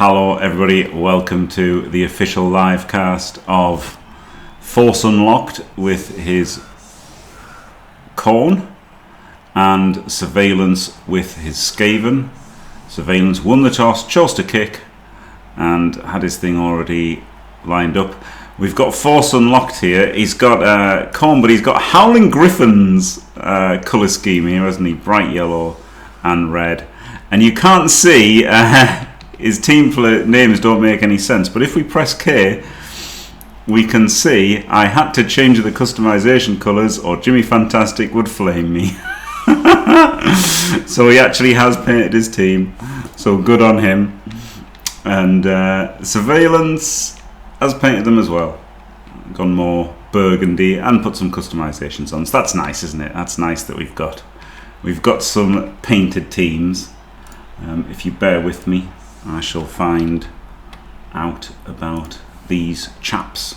Hello everybody, welcome to the official live cast of Force Unlocked with his Corn and Sirvejlance with his Skaven. Sirvejlance won the toss, chose to kick and had his thing already lined up. We've got Force Unlocked here. He's got Corn, but he's got Howling Griffin's colour scheme here, hasn't he? Bright yellow and red. And you can't see, his team names don't make any sense, but if we press K, we can see I had to change the customization colours or Jimmy Fantastic would flame me. So he actually has painted his team, so good on him. And Sirvejlance has painted them as well, gone more burgundy and put some customizations on, so that's nice, isn't it? That's nice that we've got some painted teams. If you bear with me, I shall find out about these chaps.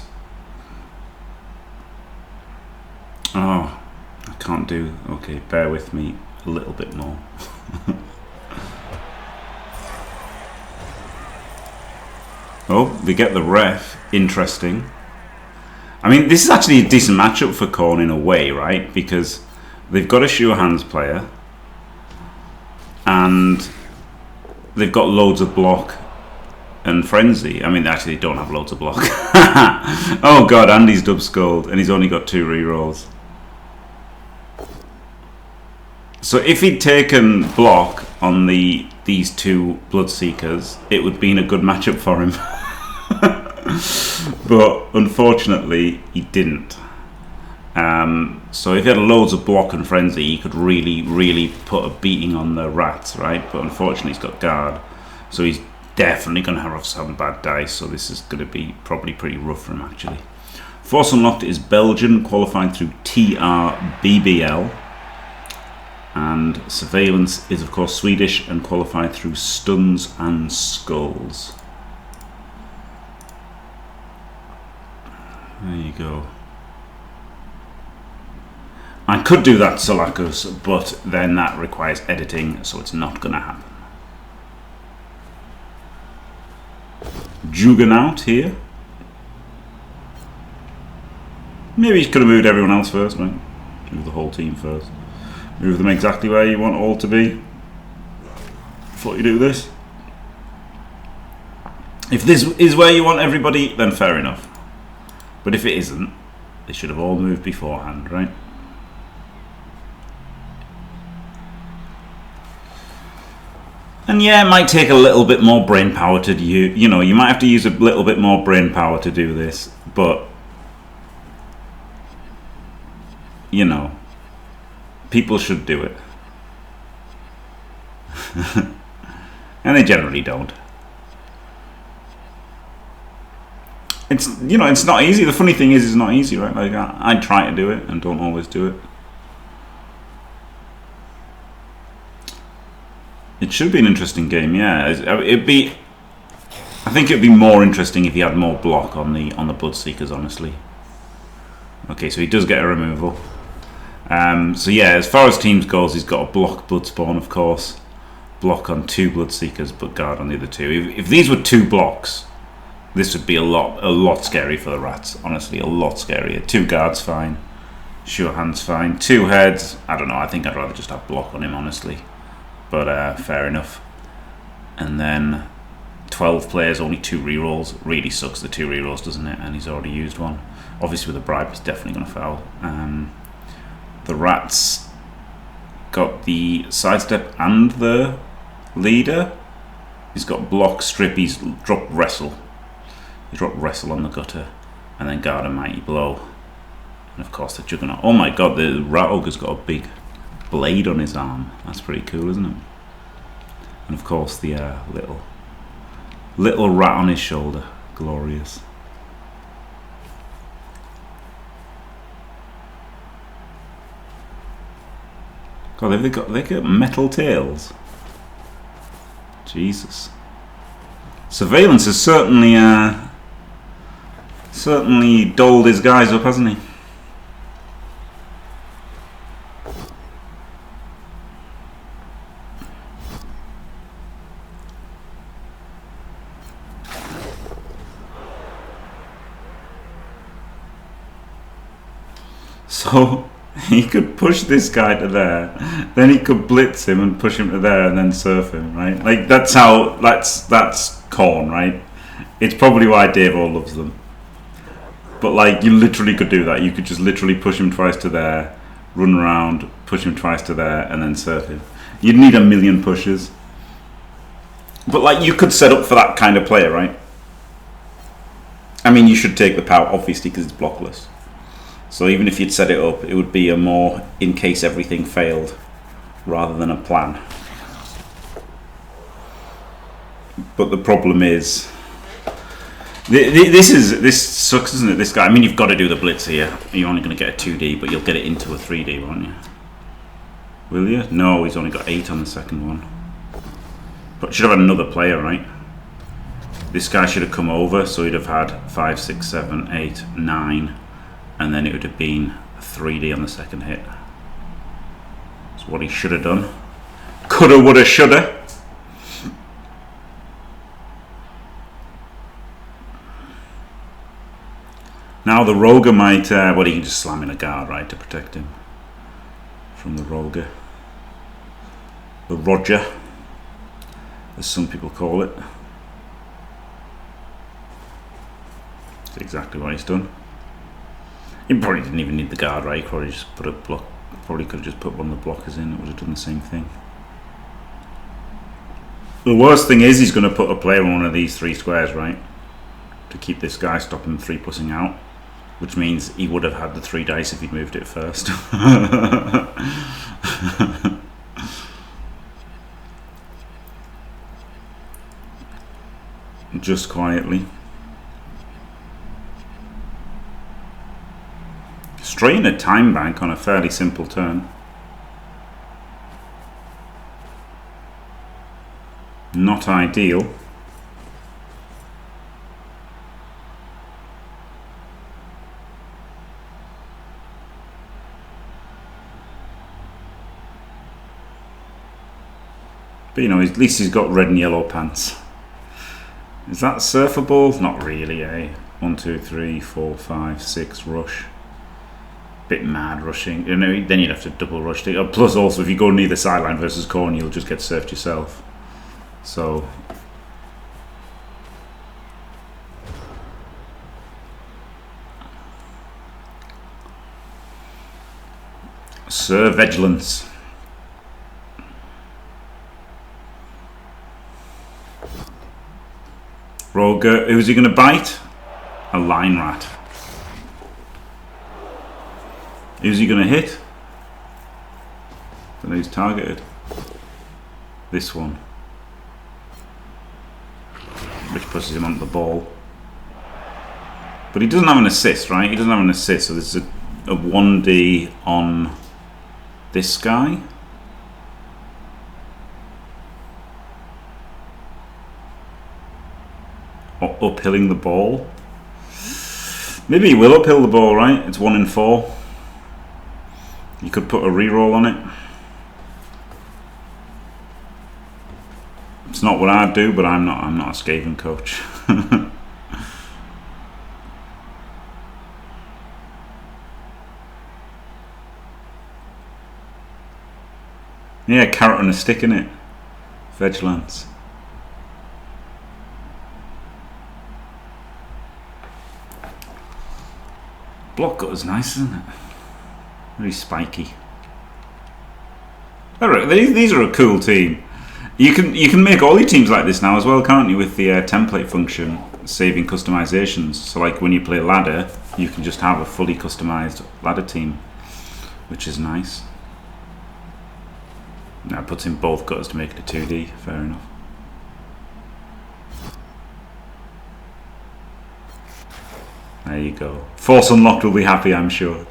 Oh, I can't do. Okay, bear with me a little bit more. Oh, they get the ref. Interesting. I mean, this is actually a decent matchup for Corn in a way, right? Because they've got a sure hands player and they've got loads of block and frenzy. I mean, actually, they don't have loads of block. Oh god, Andy's dub skulled and he's only got 2 rerolls. So if he'd taken block on these 2 Bloodseekers, it would have been a good matchup for him. But unfortunately, he didn't. So if he had loads of block and frenzy, he could really put a beating on the rats, right? But unfortunately, he's got guard, so he's definitely going to have some bad dice. So this is going to be probably pretty rough for him, actually. Force Unlocked is Belgian, qualified through TRBBL, and Sirvejlance is of course Swedish and qualified through Stuns and Skulls. There you go. I could do that Solakos, but then that requires editing, so it's not going to happen. Juggernaut here. Maybe you could have moved everyone else first, right? Move the whole team first. Move them exactly where you want all to be before you do this. If this is where you want everybody, then fair enough. But if it isn't, they should have all moved beforehand, right? And yeah, it might take a little bit more brain power to do. You know, you might have to use a little bit more brain power to do this, but you know, people should do it. And they generally don't. It's, you know, it's not easy. The funny thing is, it's not easy, right? Like I try to do it and don't always do it. It should be an interesting game, yeah. It'd be. I think it'd be more interesting if he had more block on the Bloodseekers, honestly. Okay, so he does get a removal. So yeah, as far as teams goes, he's got a block Bloodspawn, of course, block on 2 Bloodseekers, but guard on the other 2. If these were 2 blocks, this would be a lot scary for the rats. Honestly, a lot scarier. 2 guards fine, sure hands fine. 2 heads, I don't know. I think I'd rather just have block on him, honestly. But fair enough. And then 12 players, only 2 rerolls. Really sucks, the 2 rerolls, doesn't it? And he's already used one. Obviously with a bribe, he's definitely going to foul. The rats got the sidestep and the leader. He's got block, strip, he's dropped wrestle. He dropped wrestle on the gutter. And then guard a mighty blow. And of course the juggernaut. Oh my god, the rat ogre's got a big blade on his arm. That's pretty cool, isn't it? And of course the little rat on his shoulder. Glorious. God, they got metal tails. Jesus. Sirvejlance has certainly doled his guys up, hasn't he? So he could push this guy to there, then he could blitz him and push him to there, and then surf him, right? Like that's corn, right? It's probably why Dave O loves them. But like you literally could do that. You could just literally push him twice to there, run around, push him twice to there, and then surf him. You'd need a million pushes. But like you could set up for that kind of player, right? I mean, you should take the power obviously because it's blockless. So even if you'd set it up, it would be a more in case everything failed rather than a plan. But the problem is, this sucks, isn't it? This guy. I mean, you've got to do the blitz here. You're only going to get a 2D, but you'll get it into a 3D, won't you? Will you? No, he's only got 8 on the second one. But should have had another player, right? This guy should have come over, so he'd have had 5, 6, 7, 8, 9, and then it would have been a 3D on the second hit. That's what he should have done. Coulda, woulda, shoulda. Now the Roger might, well, he can just slam in a guard, right, to protect him from the Roger. The Roger, as some people call it. That's exactly what he's done. He probably didn't even need the guard, right? He probably just put a block. Probably could have just put one of the blockers in. It would have done the same thing. The worst thing is he's going to put a player on one of these 3 squares, right? To keep this guy, stop him 3+ing out. Which means he would have had the 3 dice if he'd moved it first. Just quietly. Straight in a time bank on a fairly simple turn. Not ideal. But you know, at least he's got red and yellow pants. Is that surfable? Not really, eh? 1, 2, 3, 4, 5, 6 rush. Bit mad rushing. You know, then you'd have to double rush. Plus, also, if you go near the sideline versus corner, you'll just get surfed yourself. So, Sirvejlance. Roger, who's he going to bite? A line rat. Who's he going to hit? Don't know who's targeted. This one. Which pushes him onto the ball. But he doesn't have an assist, right? He doesn't have an assist, so there's a 1D on this guy. Or uphilling the ball. Maybe he will uphill the ball, right? It's 1 in 4. You could put a reroll on it. It's not what I'd do, but I'm not a Skaven coach. Yeah, carrot and a stick in it. Sirvejlance. Block gutter's nice, isn't it? Very spiky. Alright, these are a cool team. You can make all your teams like this now as well, can't you? With the template function, saving customizations. So like when you play ladder, you can just have a fully customized ladder team, which is nice. Now it puts in both gutters to make it a 2D. Fair enough. There you go. Force Unlocked will be happy, I'm sure.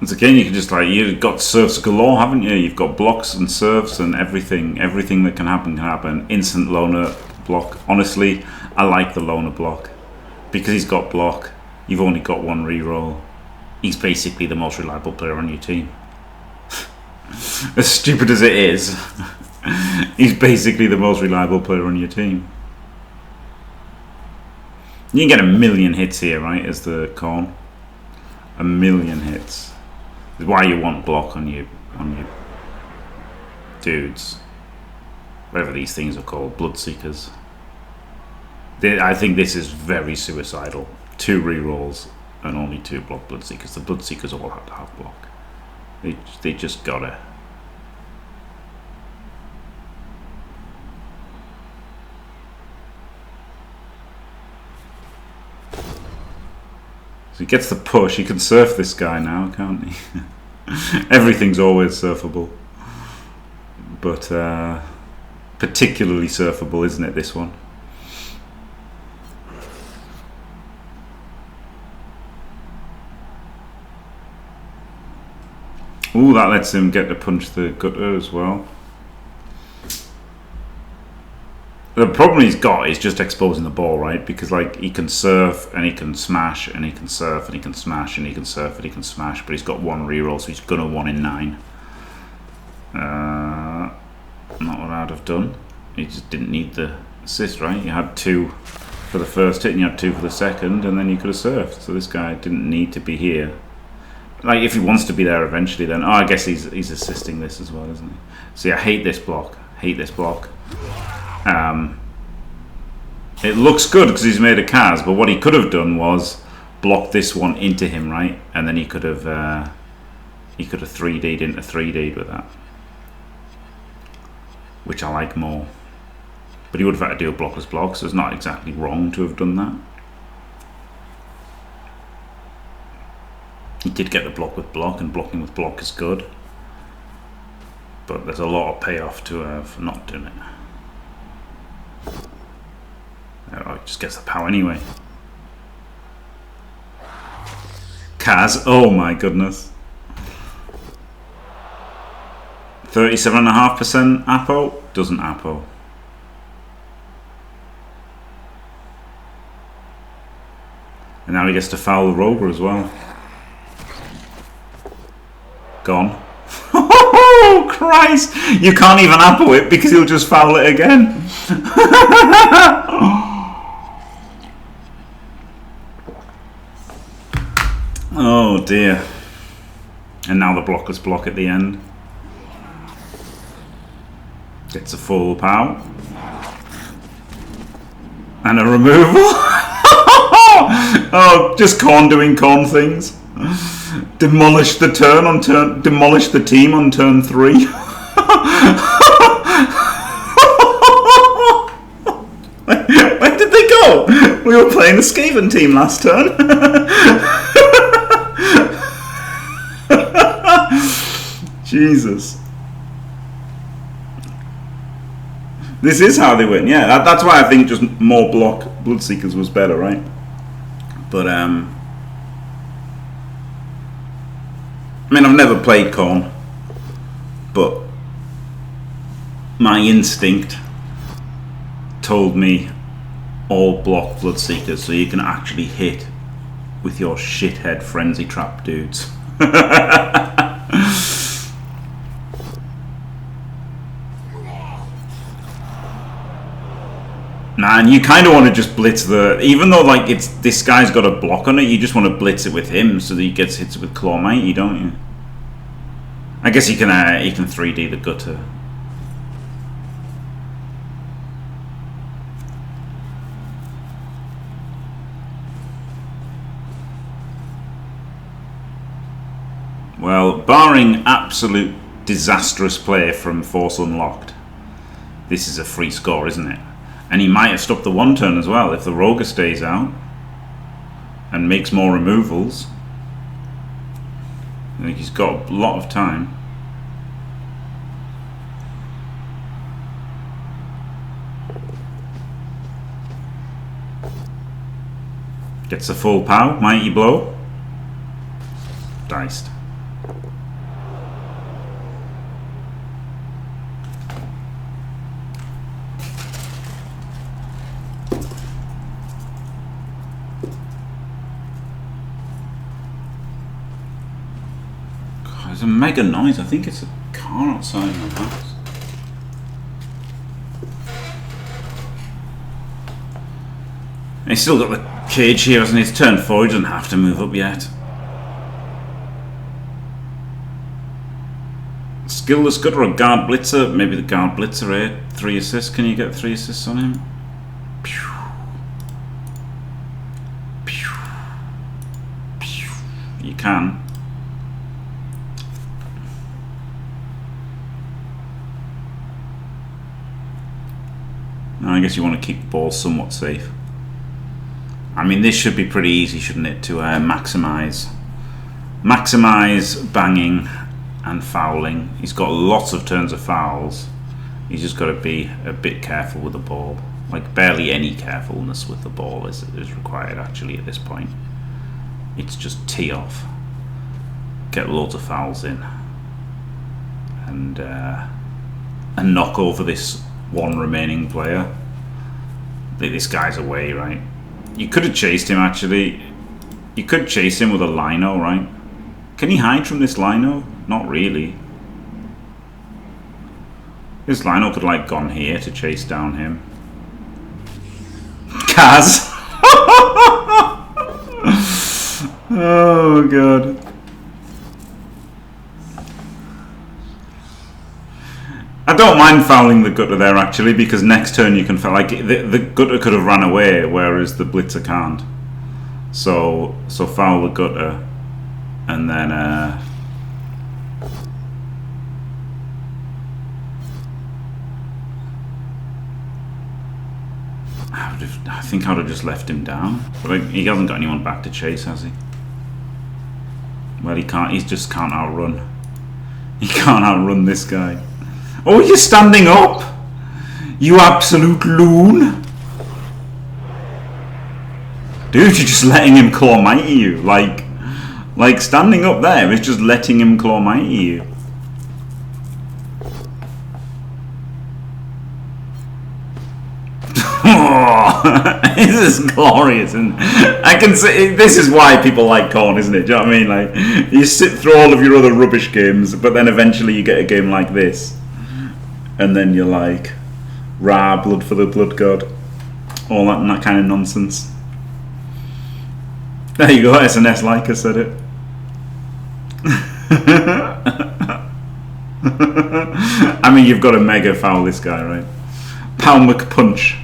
Once again, you can just like, you've got serves galore, haven't you? You've got blocks and serves and everything that can happen. Instant loner block. Honestly, I like the loner block because he's got block. You've only got one reroll. He's basically the most reliable player on your team. As stupid as it is, he's basically the most reliable player on your team. You can get 1 million hits here, right, as the corn. 1 million hits. That's why you want block on your dudes. Whatever these things are called, bloodseekers. I think this is very suicidal. 2 rerolls and only 2 block bloodseekers. The bloodseekers all have to have block. They just gotta. So he gets the push. He can surf this guy now, can't he? Everything's always surfable. But particularly surfable, isn't it, this one? Ooh, that lets him get to punch the gutter as well. The problem he's got is just exposing the ball, right? Because like he can surf and he can smash and he can surf and he can smash and he can surf and he can smash, but he's got 1 reroll, so he's gonna 1 in 9. Not what I'd have done. He just didn't need the assist, right? You had 2 for the first hit and you had 2 for the second, and then you could have surfed. So this guy didn't need to be here. Like if he wants to be there eventually, then I guess he's assisting this as well, isn't he? See, I hate this block. Hate this block. It looks good because he's made a Kaz, but what he could have done was block this one into him, right? And then he could have 3D'd into 3D'd with that, which I like more. But he would have had to do a blockless block, so it's not exactly wrong to have done that. He did get the block with block, and blocking with block is good. But there's a lot of payoff to for not doing it. Oh, he just gets the power anyway. Kaz, oh my goodness. 37.5% Apo, doesn't Apo. And now he gets to foul the rover as well. Gone. Oh Christ! You can't even Apo it because he'll just foul it again. Oh dear. And now the blockless block at the end. Gets a full pow. And a removal. Oh, just Korn doing Korn things. Demolish the turn on turn. Demolish the team on turn 3. Where did they go? We were playing the Skaven team last turn. Jesus. This is how they win. Yeah, that's why I think just more block Bloodseekers was better, right? But I mean, I've never played Korn, but my instinct told me all block Bloodseekers, so you can actually hit with your shithead frenzy trap dudes. Man, you kind of want to just blitz the, even though like it's this guy's got a block on it, you just want to blitz it with him so that he gets hits with Claw Mighty, don't you? I guess he can 3D the gutter. Well, barring absolute disastrous play from Force Unlocked, this is a free score, isn't it? And he might have stopped the 1 turn as well if the Roger stays out and makes more removals. I think he's got a lot of time. Gets a full pow, mighty blow. Diced. There's a mega noise. I think it's a car outside my house. He's still got the cage here, hasn't he? He's turned forward, he doesn't have to move up yet. Skillless Gutter or Guard Blitzer? Maybe the Guard Blitzer, 3 assists. Can you get 3 assists on him? Pew. Pew. Pew. You can. I guess you want to keep the ball somewhat safe. I mean, this should be pretty easy, shouldn't it, to maximise banging and fouling. He's got lots of turns of fouls. He's just got to be a bit careful with the ball. Like, barely any carefulness with the ball is required, actually, at this point. It's just tee off. Get loads of fouls in. And knock over this one remaining player. This guy's away, right? You could have chased him, actually. You could chase him with a lino, right? Can he hide from this lino? Not really. This lino could, like, gone here to chase down him. Kaz! Oh, God. I don't mind fouling the gutter there, actually, because next turn you can foul. Like, the gutter could have ran away, whereas the blitzer can't. So foul the gutter, and then I think I would have just left him down, but he hasn't got anyone back to chase, has he? Well, he can't. He just can't outrun. He can't outrun this guy. Oh, you're standing up! You absolute loon! Dude, you're just letting him claw mighty you. Like standing up there is just letting him claw mighty you. Oh, this is glorious, and I can say this is why people like Corn, isn't it? Do you know what I mean? Like, you sit through all of your other rubbish games, but then eventually you get a game like this. And then you're like, rah, blood for the blood god. All that and that kind of nonsense. There you go, SNS Leica said it. I mean, you've got to mega foul this guy, right? Pow McPunch.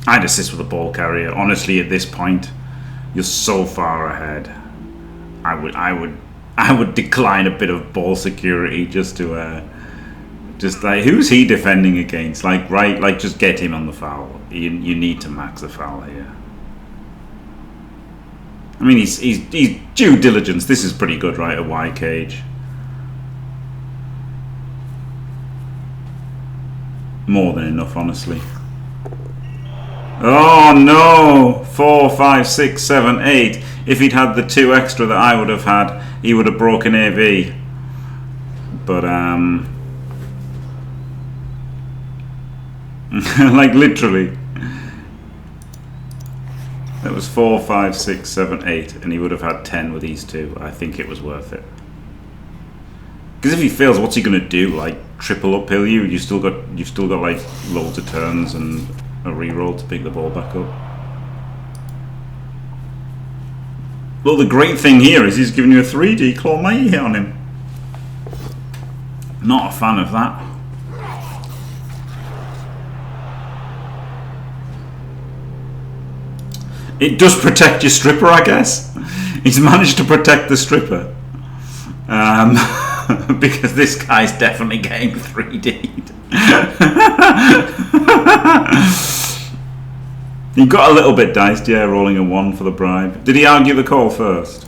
I'd assist with a ball carrier. Honestly, at this point, you're so far ahead. I would decline a bit of ball security just to just like, who's he defending against? Like, right, like, just get him on the foul. You need to max the foul here. I mean, he's due diligence. This is pretty good, right? A Y cage. More than enough, honestly. Oh no! 4, 5, 6, 7, 8. If he'd had the 2 extra that I would have had, he would have broken AV. But like, literally, that was 4, 5, 6, 7, 8, and he would have had 10 with these 2. I think it was worth it. Because if he fails, what's he gonna do? Like, triple uphill you? You've still got like loads of turns and a reroll to pick the ball back up. Well, the great thing here is he's giving you a 3D claw mighty hit on him. Not a fan of that. It does protect your stripper, I guess. He's managed to protect the stripper. Because this guy's definitely getting 3D'd. He got a little bit diced, yeah, rolling a 1 for the bribe. Did he argue the call first?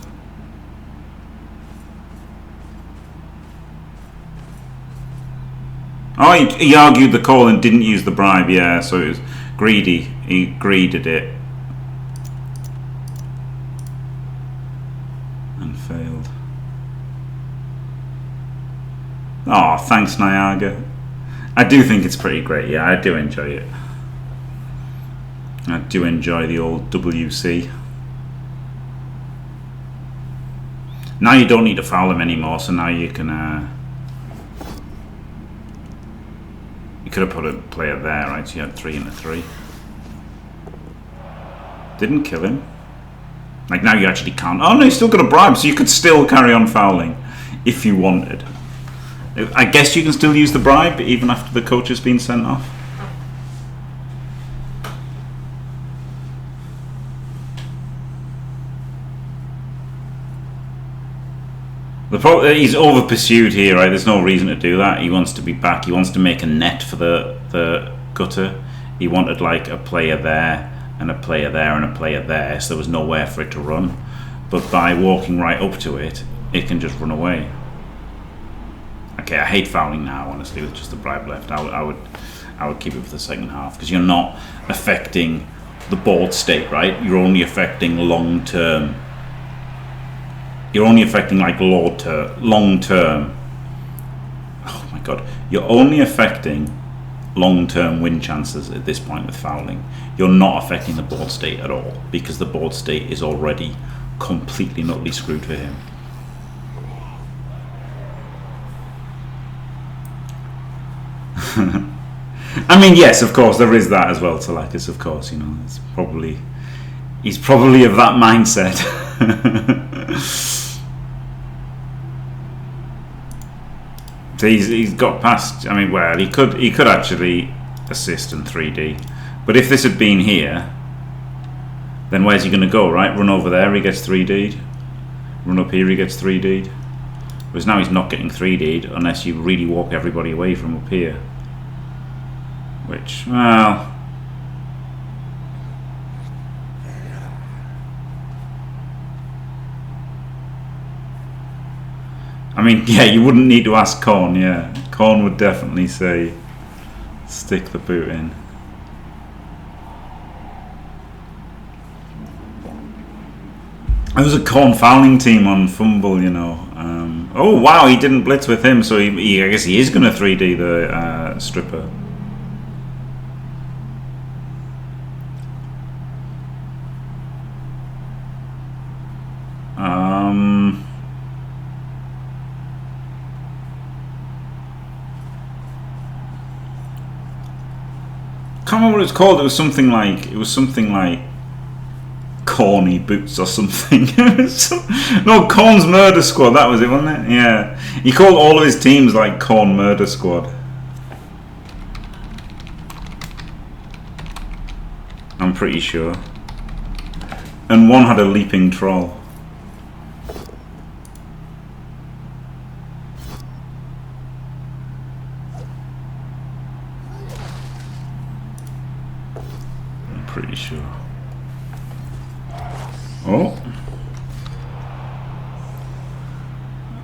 Oh, he argued the call and didn't use the bribe, yeah, so it was greedy. He greeded it. And failed. Oh, thanks, Niagara. I do think it's pretty great, yeah, I do enjoy it. I do enjoy the old WC. Now you don't need to foul him anymore, so now you can... you could have put a player there, right? So you had 3 and a 3. Didn't kill him. Like, now you actually can't. Oh no, you still got a bribe, so you could still carry on fouling if you wanted. I guess you can still use the bribe even after the coach has been sent off. The problem, he's over pursued here, right? There's no reason to do that. He wants to be back. He wants to make a net for the gutter. He wanted like a player there and a player there and a player there, so there was nowhere for it to run. But by walking right up to it, it can just run away. Okay, I hate fouling now, honestly, with just the bribe left. I would keep it for the second half, because you're not affecting the board state, right? You're only affecting long term. You're only affecting like long term. Oh my god! You're only affecting long-term win chances at this point with fouling. You're not affecting the board state at all, because the board state is already completely and utterly screwed for him. I mean, yes, of course, there is that as well, Talakis, of course, you know, he's probably of that mindset. So he's got past, I mean, well, he could actually assist in 3D, but if this had been here, then where's he going to go, right? Run over there, he gets 3D'd. Run up here, he gets 3D'd. Whereas now he's not getting 3D'd unless you really walk everybody away from up here. Which, well... I mean, yeah, you wouldn't need to ask Korn, yeah. Korn would definitely say, stick the boot in. There was a Korn fouling team on Fumble, you know. Oh, wow, he didn't blitz with him, so I guess he is going to 3D the stripper. I can't remember what it's called. It was something like Corny Boots or something. No, Korn's Murder Squad, that was it, wasn't it? Yeah. He called all of his teams like Korn Murder Squad. I'm pretty sure. And one had a leaping troll. Pretty sure. Oh.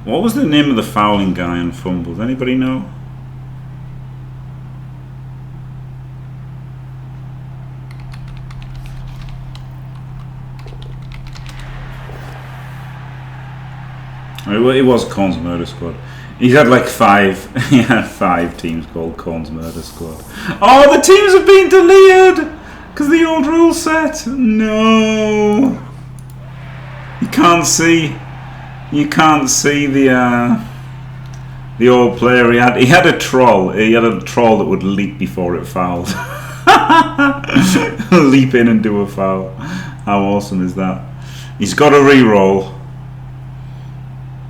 What was the name of the fouling guy on Fumble? Does anybody know? It was Korn's Murder Squad. He's had like 5. He had 5 teams called Korn's Murder Squad. Oh, the teams have been deleted! Because the old rule set. No. You can't see the old player. He had a troll. He had a troll that would leap before it fouled. Leap in and do a foul. How awesome is that? He's got a re-roll.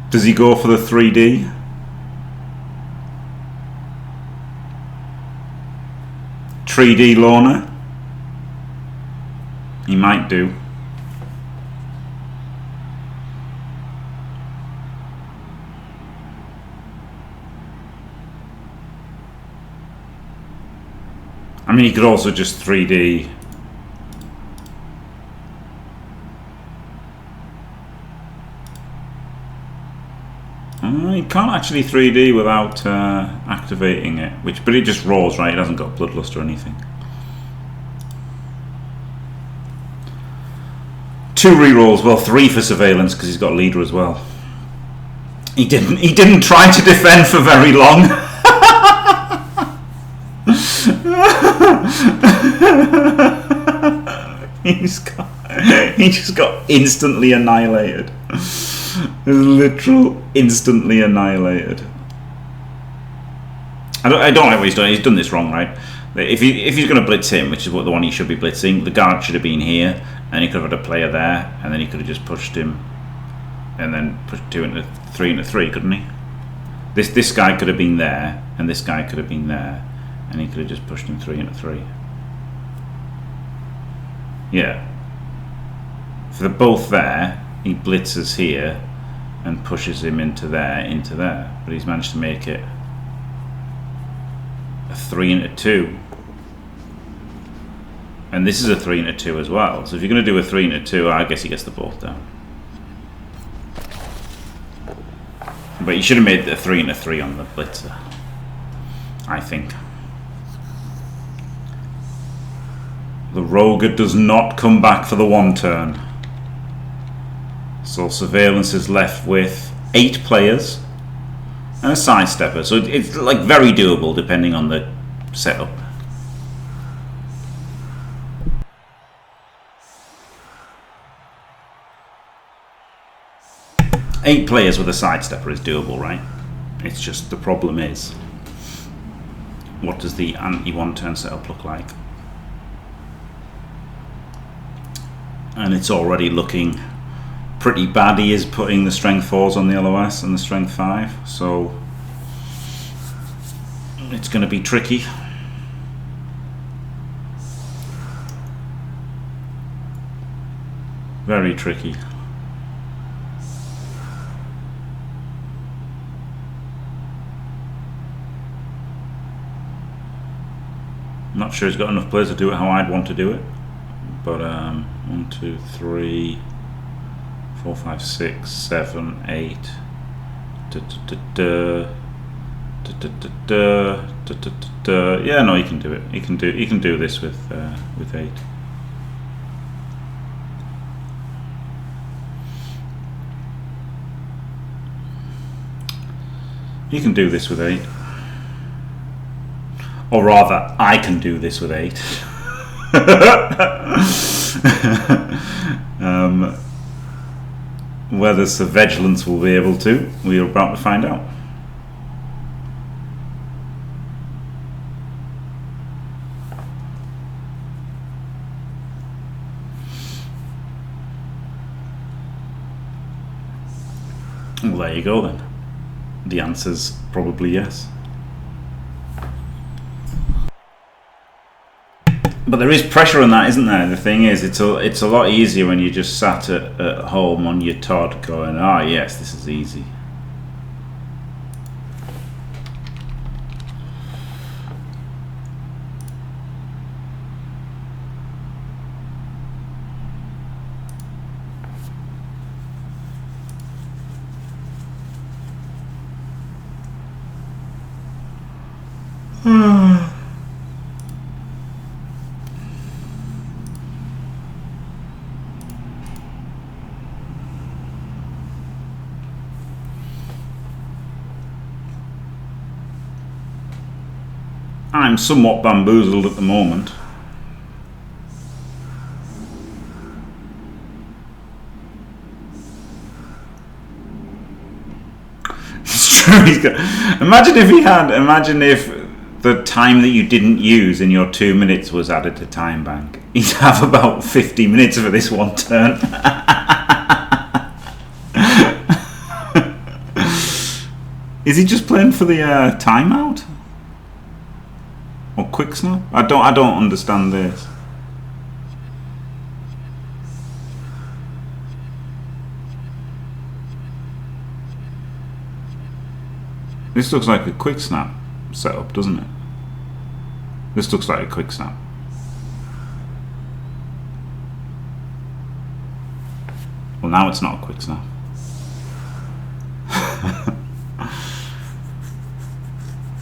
Does he go for the 3D? (3D Lorna? He might do. I mean, he could also just 3D. You can't actually 3D without activating it, but it just rolls, right? It hasn't got bloodlust or anything. 2 rerolls, well, 3 for Sirvejlance because he's got leader as well. He didn't try to defend for very long. he just got instantly annihilated. Literal instantly annihilated. I don't like what he's done. He's done this wrong, right? If he's going to blitz him, which is what the one he should be blitzing, the guard should have been here, and he could have had a player there, and then he could have just pushed him, and then pushed 2 into 3 into 3, couldn't he? This guy could have been there, and this guy could have been there, and he could have just pushed him 3 into 3. Yeah. If they're both there, he blitzes here and pushes him into there. But he's managed to make it a 3 into 2. And this is a 3 into 2 as well. So if you're going to do a 3 into 2, I guess he gets the both down. But you should have made a 3 into 3 on the blitzer, I think. The Roger does not come back for the 1 turn. So Surveillance is left with 8 players and a sidestepper. So it's like very doable depending on the setup. Eight players with a sidestepper is doable, right? It's just the problem is, what does the anti-1 turn setup look like? And it's already looking pretty bad. He is putting the strength 4s on the LOS and the strength 5, so it's going to be tricky. Very tricky. I'm not sure he's got enough players to do it how I'd want to do it, but 1, 2, 3, 4, 5, 6, 7, 8. Yeah, no, he can do it. He can do this with 8. He can do this with 8. Or rather, I can do this with 8. Whether Sirvejlance will be able to, we are about to find out. Well, there you go then. The answer's probably yes. But there is pressure on that, isn't there? The thing is, it's a lot easier when you just sat at home on your Todd going, ah, yes, this is easy. I'm somewhat bamboozled at the moment. It's true. Imagine if the time that you didn't use in your 2 minutes was added to time bank. He'd have about 50 minutes for this 1 turn. Is he just playing for the timeout? Or quick snap? I don't understand this. This looks like a quick snap setup, doesn't it? This looks like a quick snap. Well, now it's not a quick snap.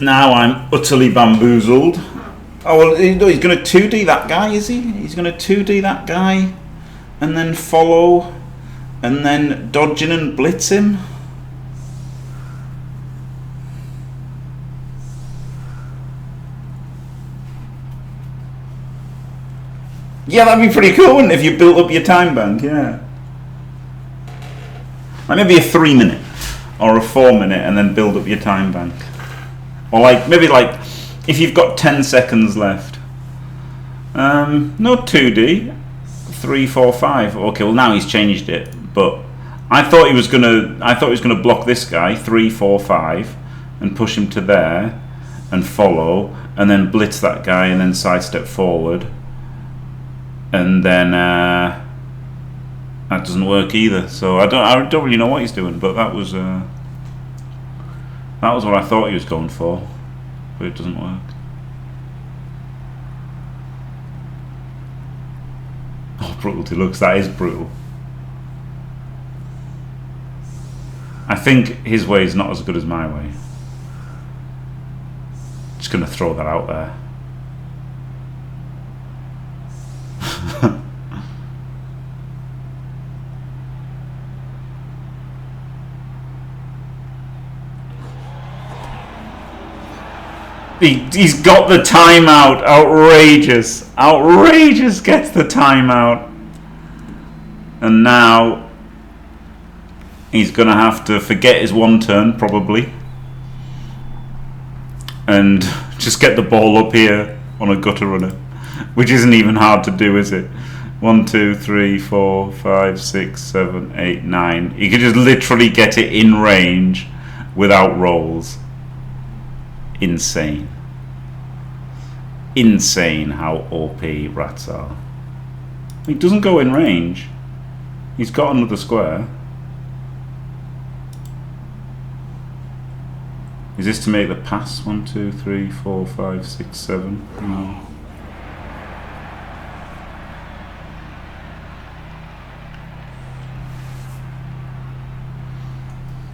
Now I'm utterly bamboozled. Oh, well, he's going to 2D that guy, is he? He's going to 2D that guy and then follow and then dodge in and blitz him. Yeah, that'd be pretty cool, wouldn't it, if you built up your time bank, yeah. Like maybe a 3 minute or a 4 minute and then build up your time bank. Or like, maybe like, if you've got 10 seconds left. No 2D. 3, 4, 5. Okay, well now he's changed it, but I thought he was gonna block this guy, 3, 4, 5, and push him to there and follow, and then blitz that guy and then sidestep forward. And then that doesn't work either. So I don't really know what he's doing, but that was what I thought he was going for, but it doesn't work. Oh, brutal deluxe! That is brutal. I think his way is not as good as my way. Just gonna throw that out there. He's got the timeout. Outrageous. Outrageous gets the timeout. And now he's going to have to forget his one turn, probably. And just get the ball up here on a gutter runner. Which isn't even hard to do, is it? 1, 2, 3, 4, 5, 6, 7, 8, 9. You can just literally get it in range without rolls. Insane. Insane how OP rats are. He doesn't go in range. He's got another square. Is this to make the pass? 1, 2, 3, 4, 5, 6, 7? No.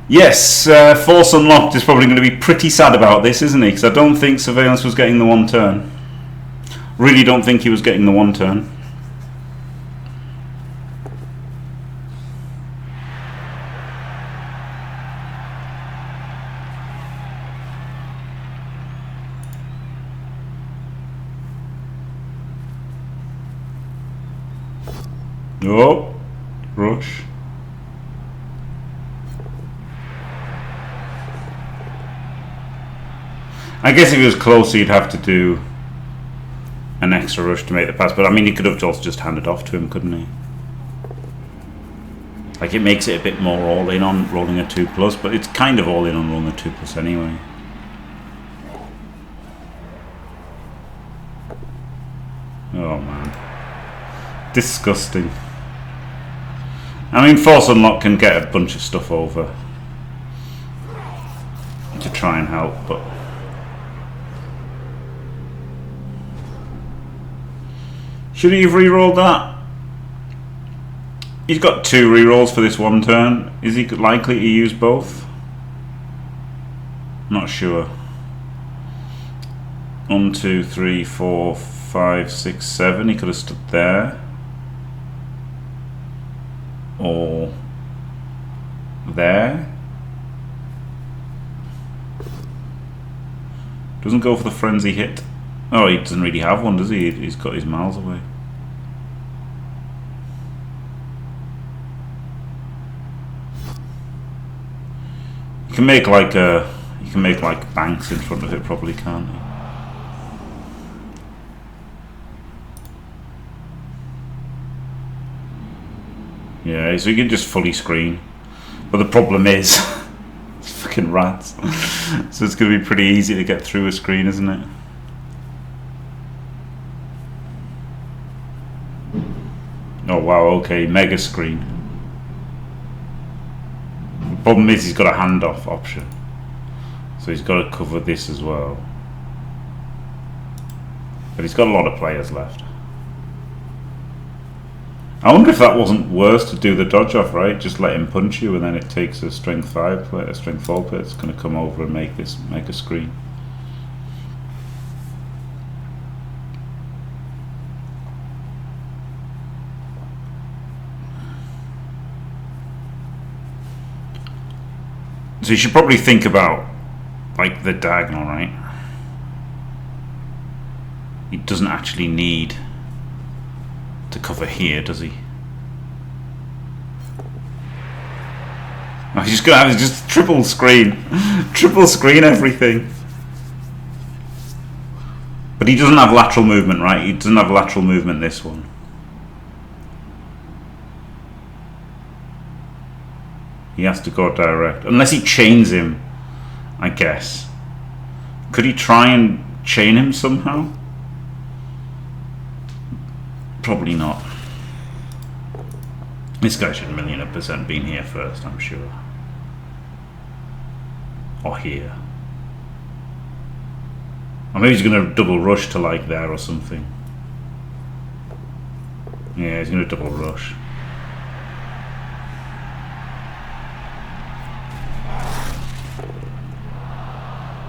Yes, Force Unlocked is probably going to be pretty sad about this, isn't he? Because I don't think Sirvejlance was getting the one turn. Really don't think he was getting the one turn. Oh, rush. I guess if he was closer, you'd have to do an extra rush to make the pass. But I mean, he could have also just handed off to him, couldn't he? Like, it makes it a bit more all-in on rolling a 2+, but it's kind of all-in on rolling a 2+ anyway. Oh, man. Disgusting. I mean, Force Unlock can get a bunch of stuff over to try and help, but... Should he have re-rolled that? He's got 2 re-rolls for this one turn. Is he likely to use both? Not sure. 1, 2, 3, 4, 5, 6, 7. He could have stood there. Or there. Doesn't go for the frenzy hit. Oh, he doesn't really have one, does he? He's got his miles away. You can make like banks in front of it, probably, can't you? Yeah, so you can just fully screen. But the problem is, it's fucking rats. So it's going to be pretty easy to get through a screen, isn't it? Oh wow, okay, mega screen. The problem is he's got a handoff option. So he's got to cover this as well. But he's got a lot of players left. I wonder if that wasn't worse to do the dodge off, right? Just let him punch you and then it takes a strength 5 player, a strength 4 player that's going to come over and make this mega screen. So you should probably think about like the diagonal, right? He doesn't actually need to cover here, does he? Oh, he's just gonna have just triple screen everything. But he doesn't have lateral movement, right? He doesn't have lateral movement this one. He has to go direct. Unless he chains him, I guess. Could he try and chain him somehow? Probably not. This guy should 1,000,000% been here first, I'm sure. Or here. Or maybe he's going to double rush to like there or something. Yeah, he's going to double rush.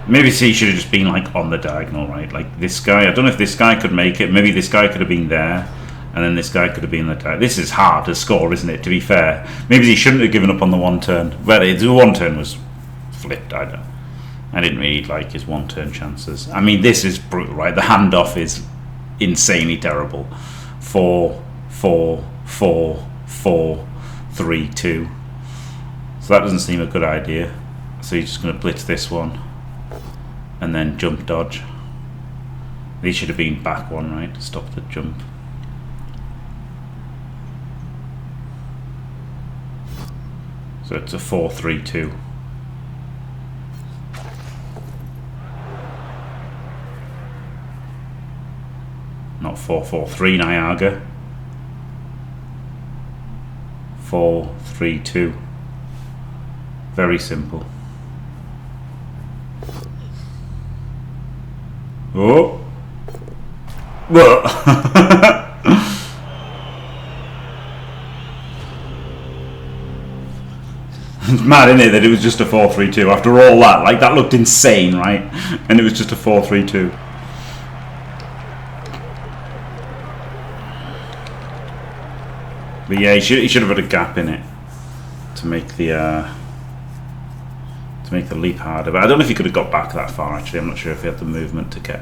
Maybe he should have just been like on the diagonal, right? Like this guy. I don't know if this guy could make it. Maybe this guy could have been there, and then this guy could have been the diagonal. This is hard to score, isn't it? To be fair, maybe he shouldn't have given up on the one turn. Well, the one turn was flipped. I didn't really like his one turn chances. I mean, this is brutal, right? The handoff is insanely terrible. 4, 4, 4, 4, 3, 2. So that doesn't seem a good idea. So he's just going to blitz this one. And then jump dodge. These should have been back one, right? To stop the jump. So it's a 4-3-2. Not 4-4-3 Niagara. 4-3-2. Very simple. Oh! It's mad, isn't it, that it was just a 4-3-2 after all that? Like, that looked insane, right? And it was just a 4-3-2. But yeah, he should have had a gap in it to make the leap harder. But I don't know if he could have got back that far, actually. I'm not sure if he had the movement to get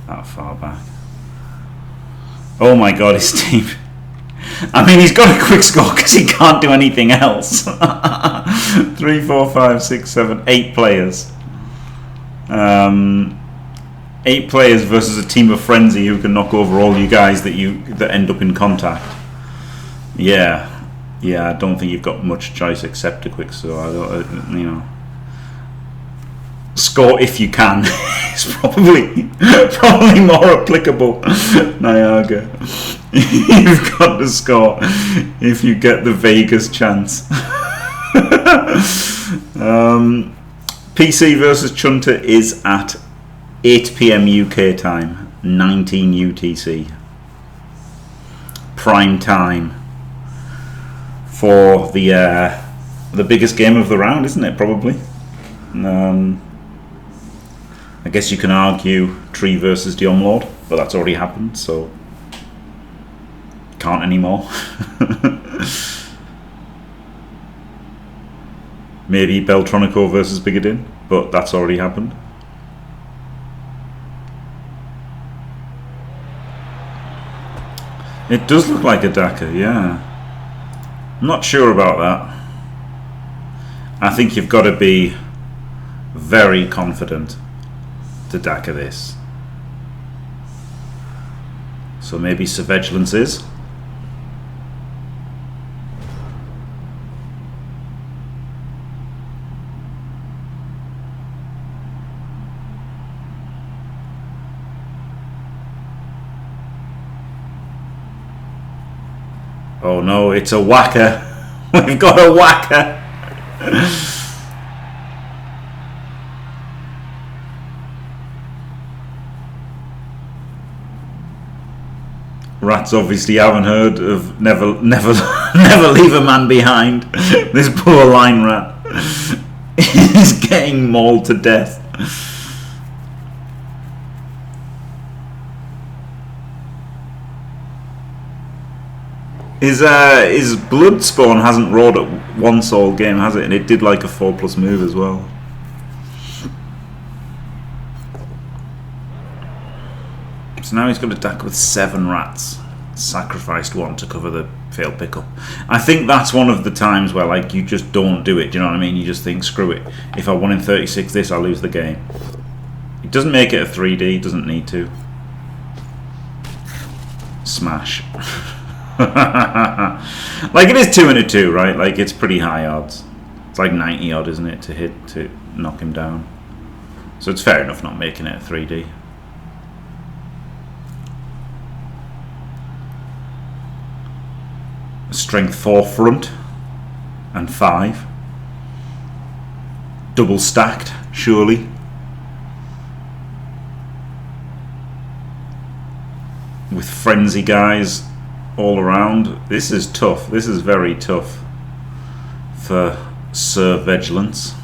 that far back. Oh my god, his team. I mean, he's got a quick score because he can't do anything else. 3, 4, 5, 6, 7, 8 players. 8 players versus a team of frenzy who can knock over all you guys that end up in contact. Yeah, I don't think you've got much choice except a quick score. Score if you can is probably more applicable. Niagara, you've got to score if you get the Vegas chance. PC versus Chunter is at 8 PM UK time, 19 UTC. Prime time for the biggest game of the round, isn't it? Probably. I guess you can argue Tree versus Diomlord, but that's already happened, so can't anymore. Maybe Beltronico versus Bigodin, but that's already happened. It does look like a Daka, yeah. I'm not sure about that. I think you've got to be very confident to Daka this. So maybe Sirvejlance is. Oh no, it's a whacker. We've got a whacker. Rats obviously haven't heard of never leave a man behind. This poor line rat is getting mauled to death. His Bloodspawn hasn't roared at once all game, has it? And it did like a 4+ move as well. So now he's got to attack with 7 rats. sacrificed one to cover the failed pickup. I think that's one of the times where like you just don't do it. Do you know what I mean? You just think, screw it. If I won in 36 this, I'll lose the game. It doesn't make it a 3D. Doesn't need to. Smash. Like it is 2 and a 2, right? Like it's pretty high odds. It's like 90 odd, isn't it, to knock him down? So it's fair enough not making it a 3D. Strength 4 front and 5. Double stacked, surely. With frenzy guys all around. This is tough. This is very tough for Sirvejlance.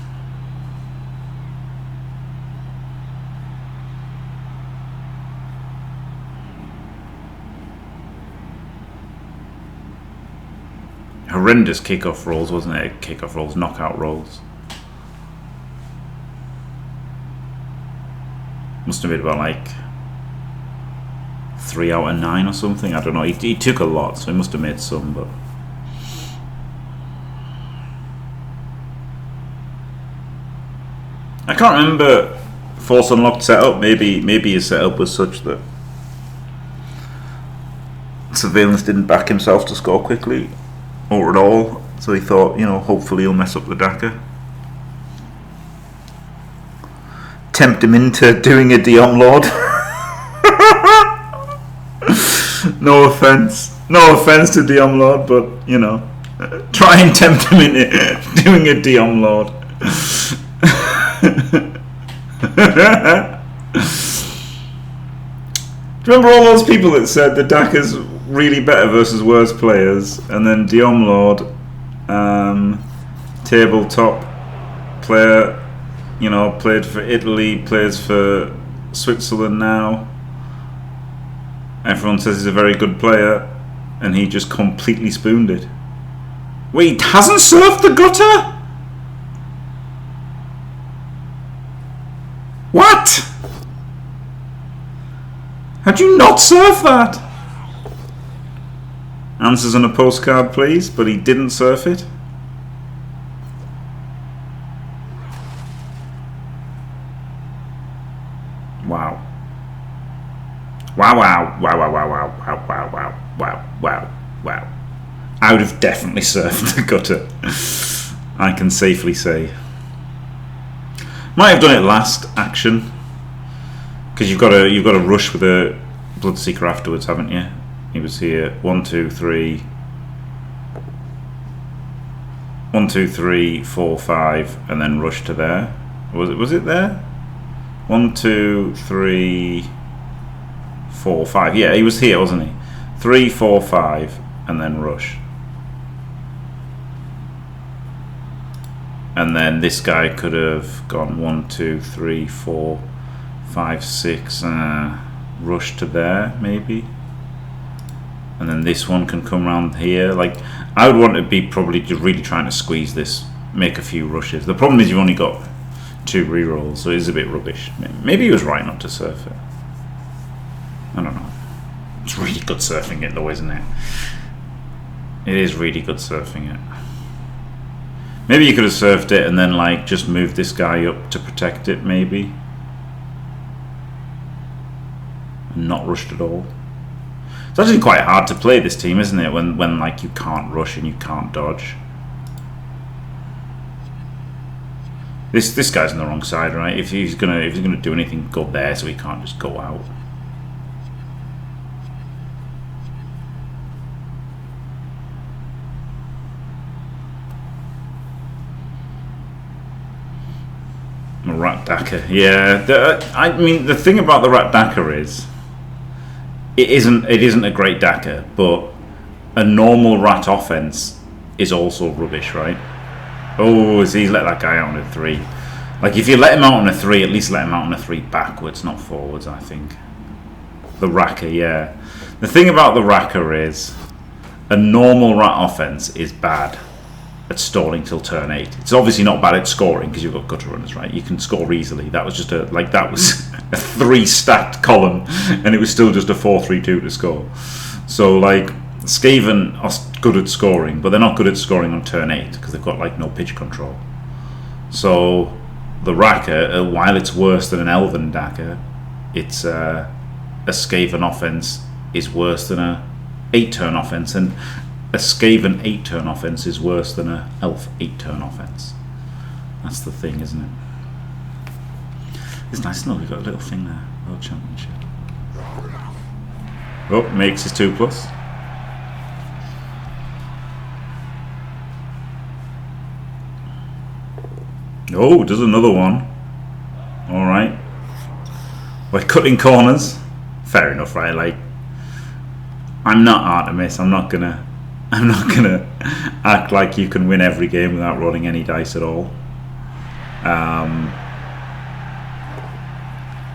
Horrendous kickoff rolls, wasn't it? Kickoff rolls, knockout rolls. Must have been about like 3 out of 9 or something. I don't know. He took a lot, so he must have made some. But I can't remember Force Unlocked setup. Maybe his setup was such that Sirvejlance didn't back himself to score quickly or at all. So he thought, you know, hopefully he'll mess up the Daka. Tempt him into doing a Diom Lord. No offense to Diom Lord, but you know, try and tempt him into doing a Diom Lord. Do you remember all those people that said the Daka's really better versus worse players, and then Diom Lord, tabletop player, you know, played for Italy, plays for Switzerland now. Everyone says he's a very good player, and he just completely spooned it. Wait, hasn't surfed the gutter? What? How'd you not surf that? Answers on a postcard, please, but he didn't surf it. Wow. Wow. I would have definitely surfed the gutter. I can safely say. Might have done it last action, because you've got to rush with a Bloodseeker afterwards, haven't you? He was here. 1, 2, 3. 1, 2, 3, 4, 5, and then rush to there. Was it there? 1, 2, 3, 4, 5. Yeah, he was here, wasn't he? 3, 4, 5, and then rush. And then this guy could have gone 1, 2, 3, 4, 5, 6. Rush to there, maybe. And then this one can come around here. Like, I would want to be probably just really trying to squeeze this, make a few rushes. The problem is you've only got 2 rerolls, so it is a bit rubbish. Maybe he was right not to surf it. I don't know. It's really good surfing it though, isn't it? It is really good surfing it. Maybe you could have surfed it and then like just moved this guy up to protect it, maybe. And not rushed at all. It's actually quite hard to play this team, isn't it? When like you can't rush and you can't dodge. This guy's on the wrong side, right? If he's gonna do anything, go there, so he can't just go out. Rat Daka, yeah. I mean, the thing about the Rat Daka is, it isn't a great Daka, but a normal Rat offense is also rubbish, right? Oh, so he's let that guy out on a 3. Like, if you let him out on a 3, at least let him out on a 3 backwards, not forwards, I think. The Raka, yeah. The thing about the Raka is, a normal Rat offense is bad at stalling till turn 8. It's obviously not bad at scoring because you've got gutter runners, right? You can score easily. That was just that was a 3 stacked column, and it was still just a 4-3-2 to score. So like Skaven are good at scoring, but they're not good at scoring on turn 8 because they've got like no pitch control. So the Raka, while it's worse than an Elven Dagger, it's a Skaven offense is worse than a 8-turn offense, and a Skaven 8-turn offense is worse than a Elf 8-turn offense. That's the thing, isn't it? It's nice to know we've got a little thing there. World Championship. Oh, makes his 2+. Oh, does another one. Alright. We're cutting corners. Fair enough, right? Like, I'm not Artemis. I'm not gonna act like you can win every game without rolling any dice at all.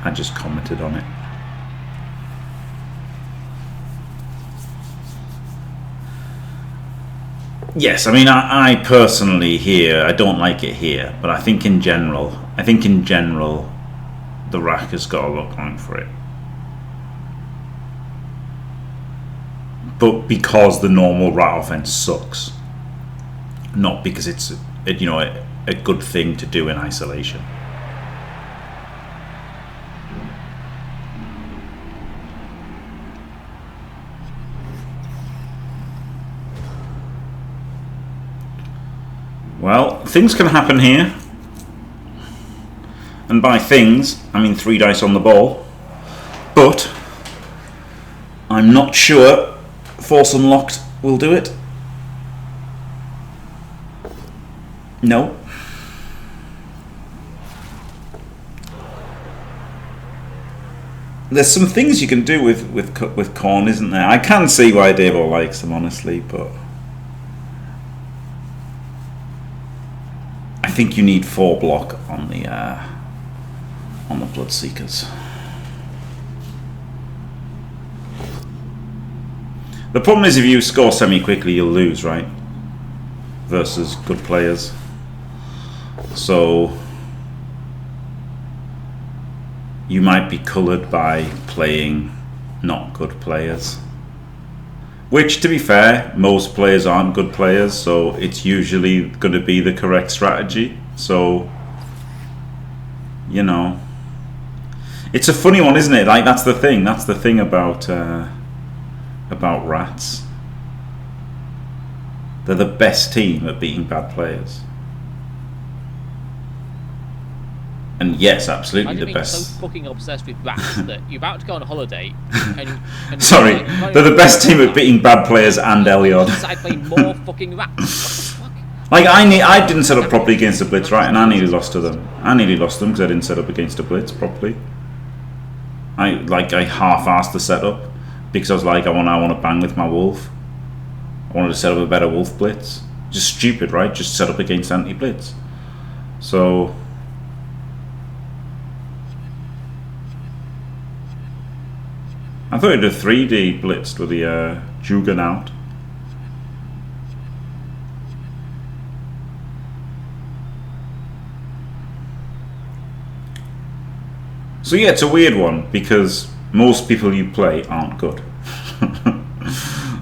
I just commented on it. Yes, I mean, I personally here, I don't like it here, but I think in general, the rack has got a lot going for it. But because the normal rat offense sucks, not because it's a good thing to do in isolation. Well, things can happen here. And by things, I mean 3 dice on the ball. But I'm not sure Force Unlocked will do it. No. There's some things you can do with Corn, isn't there? I can see why Davo likes them, honestly, but I think you need 4 block on the Bloodseekers. The problem is if you score semi-quickly, you'll lose, right? Versus good players. So you might be coloured by playing not good players. Which, to be fair, most players aren't good players, so it's usually going to be the correct strategy. So, you know, it's a funny one, isn't it? Like, that's the thing. That's the thing about rats. They're the best team at beating bad players. And yes, absolutely the best. So fucking obsessed with rats that you're about to go on a holiday. And sorry, they're the best team at beating bad players and Eliod. I play more fucking rats. What the fuck? Like I didn't set up properly against the blitz, right? And I nearly lost to them. I nearly lost them because I didn't set up against the blitz properly. I half-assed the setup because I was like, I want to bang with my wolf. I wanted to set up a better wolf blitz. Just stupid, right? Just set up against anti-blitz. So I thought it did a 3D blitzed with the Juggernaut. So yeah, it's a weird one because most people you play aren't good.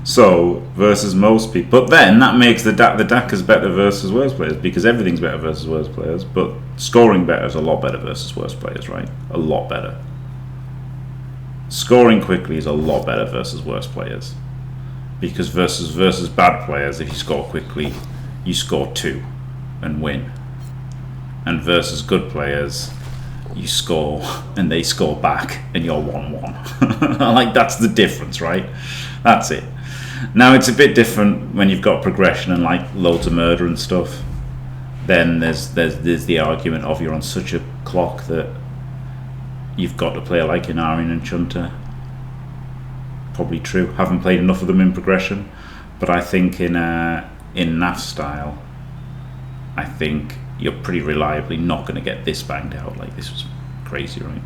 So versus most people, but then that makes the Dakas better versus worse players because everything's better versus worse players. But scoring better is a lot better versus worse players, right? A lot better. Scoring quickly is a lot better versus worse players because versus bad players, if you score quickly, you score 2 and win. And versus good players, you score and they score back and you're 1-1. Like, that's the difference, right? That's it. Now it's a bit different when you've got progression and like loads of murder and stuff. Then there's the argument of you're on such a clock that you've got to play like Inarian and Chunter. Probably true. Haven't played enough of them in progression, but I think in NAF style, I think you're pretty reliably not going to get this banged out. Like, this was crazy, right?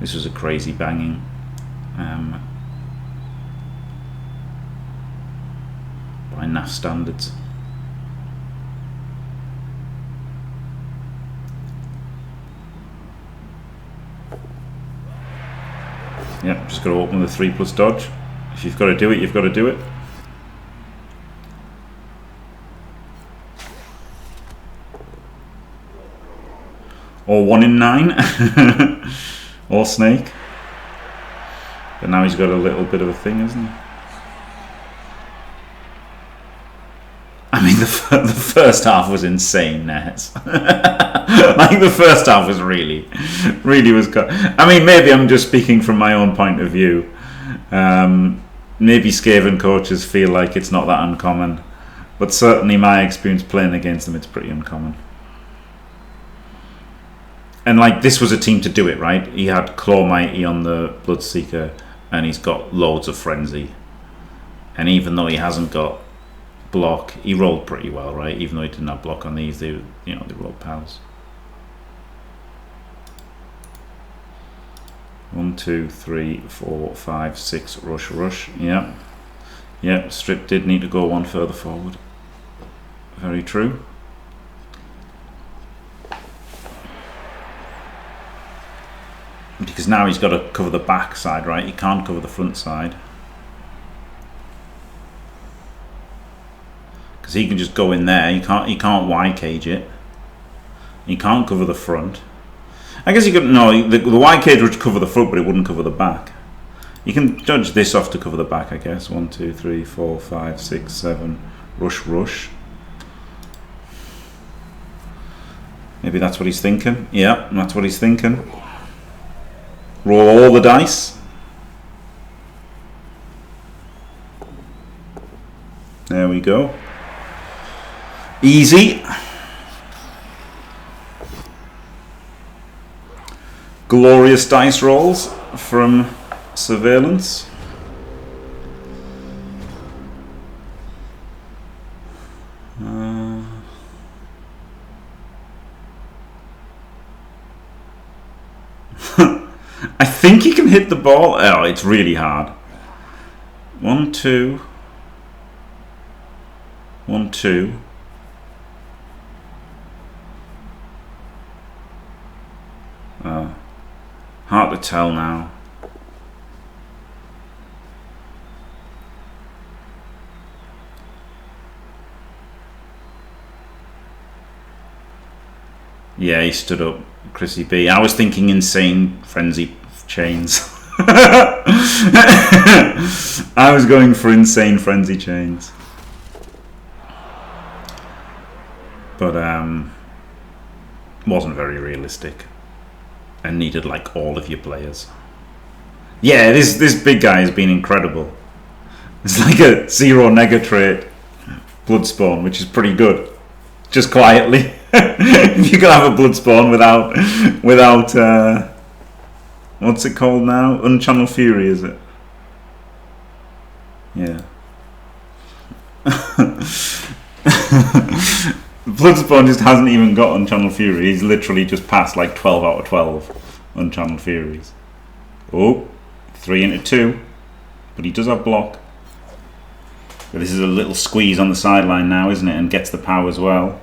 This was a crazy banging. By NAF standards. Yep, just got to open with a 3+ dodge. If you've got to do it, you've got to do it. Or 1 in 9. Or snake. But now he's got a little bit of a thing, hasn't he? I mean, the first half was insane, Nets. Like, the first half was really was good. I mean, maybe I'm just speaking from my own point of view. Maybe Skaven coaches feel like it's not that uncommon. But certainly my experience playing against them, it's pretty uncommon. And, like, this was a team to do it, right? He had Claw Mighty on the Bloodseeker, and he's got loads of Frenzy. And even though he hasn't got block, he rolled pretty well, right? Even though he didn't have block on these, they rolled pals. 1, 2, 3, 4, 5, 6. Rush. Yeah. Strip did need to go one further forward. Very true. Because now he's got to cover the back side, right? He can't cover the front side. Because he can just go in there. He can't Y cage it. He can't cover the front. I guess he could. No, the Y cage would cover the front, but it wouldn't cover the back. You can judge this off to cover the back, I guess. 1, 2, 3, 4, 5, 6, 7. Rush. Maybe that's what he's thinking. Yeah, that's what he's thinking. Roll all the dice. There we go. Easy. Glorious dice rolls from Sirvejlance. I think he can hit the ball. Oh, it's really hard. 1, 2. 1, 2. Hard to tell now. Yeah, he stood up. Chrissy B. I was thinking insane frenzy chains. I was going for insane frenzy chains. But wasn't very realistic. And needed like all of your players. Yeah, this big guy has been incredible. It's like a 0 nega trait Bloodspawn, which is pretty good. Just quietly. If you can have a Bloodspawn without what's it called now? Unchanneled Fury, is it? Yeah. Bloodspawn just hasn't even got Unchanneled Fury. He's literally just passed like 12 out of 12 Unchanneled Furies. Oh, 3 into 2. But he does have block. But this is a little squeeze on the sideline now, isn't it? And gets the power as well.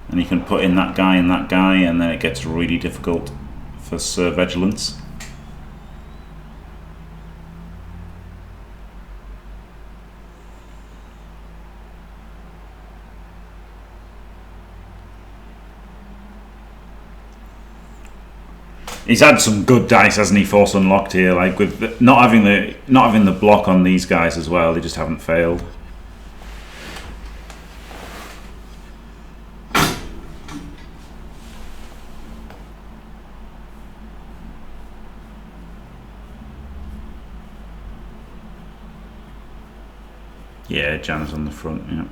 And he can put in that guy and that guy, and then it gets really difficult for Sirvejlance. He's had some good dice, hasn't he? Force unlocked here, like with not having the block on these guys as well. They just haven't failed. Yeah, Jan's on the front. Yeah,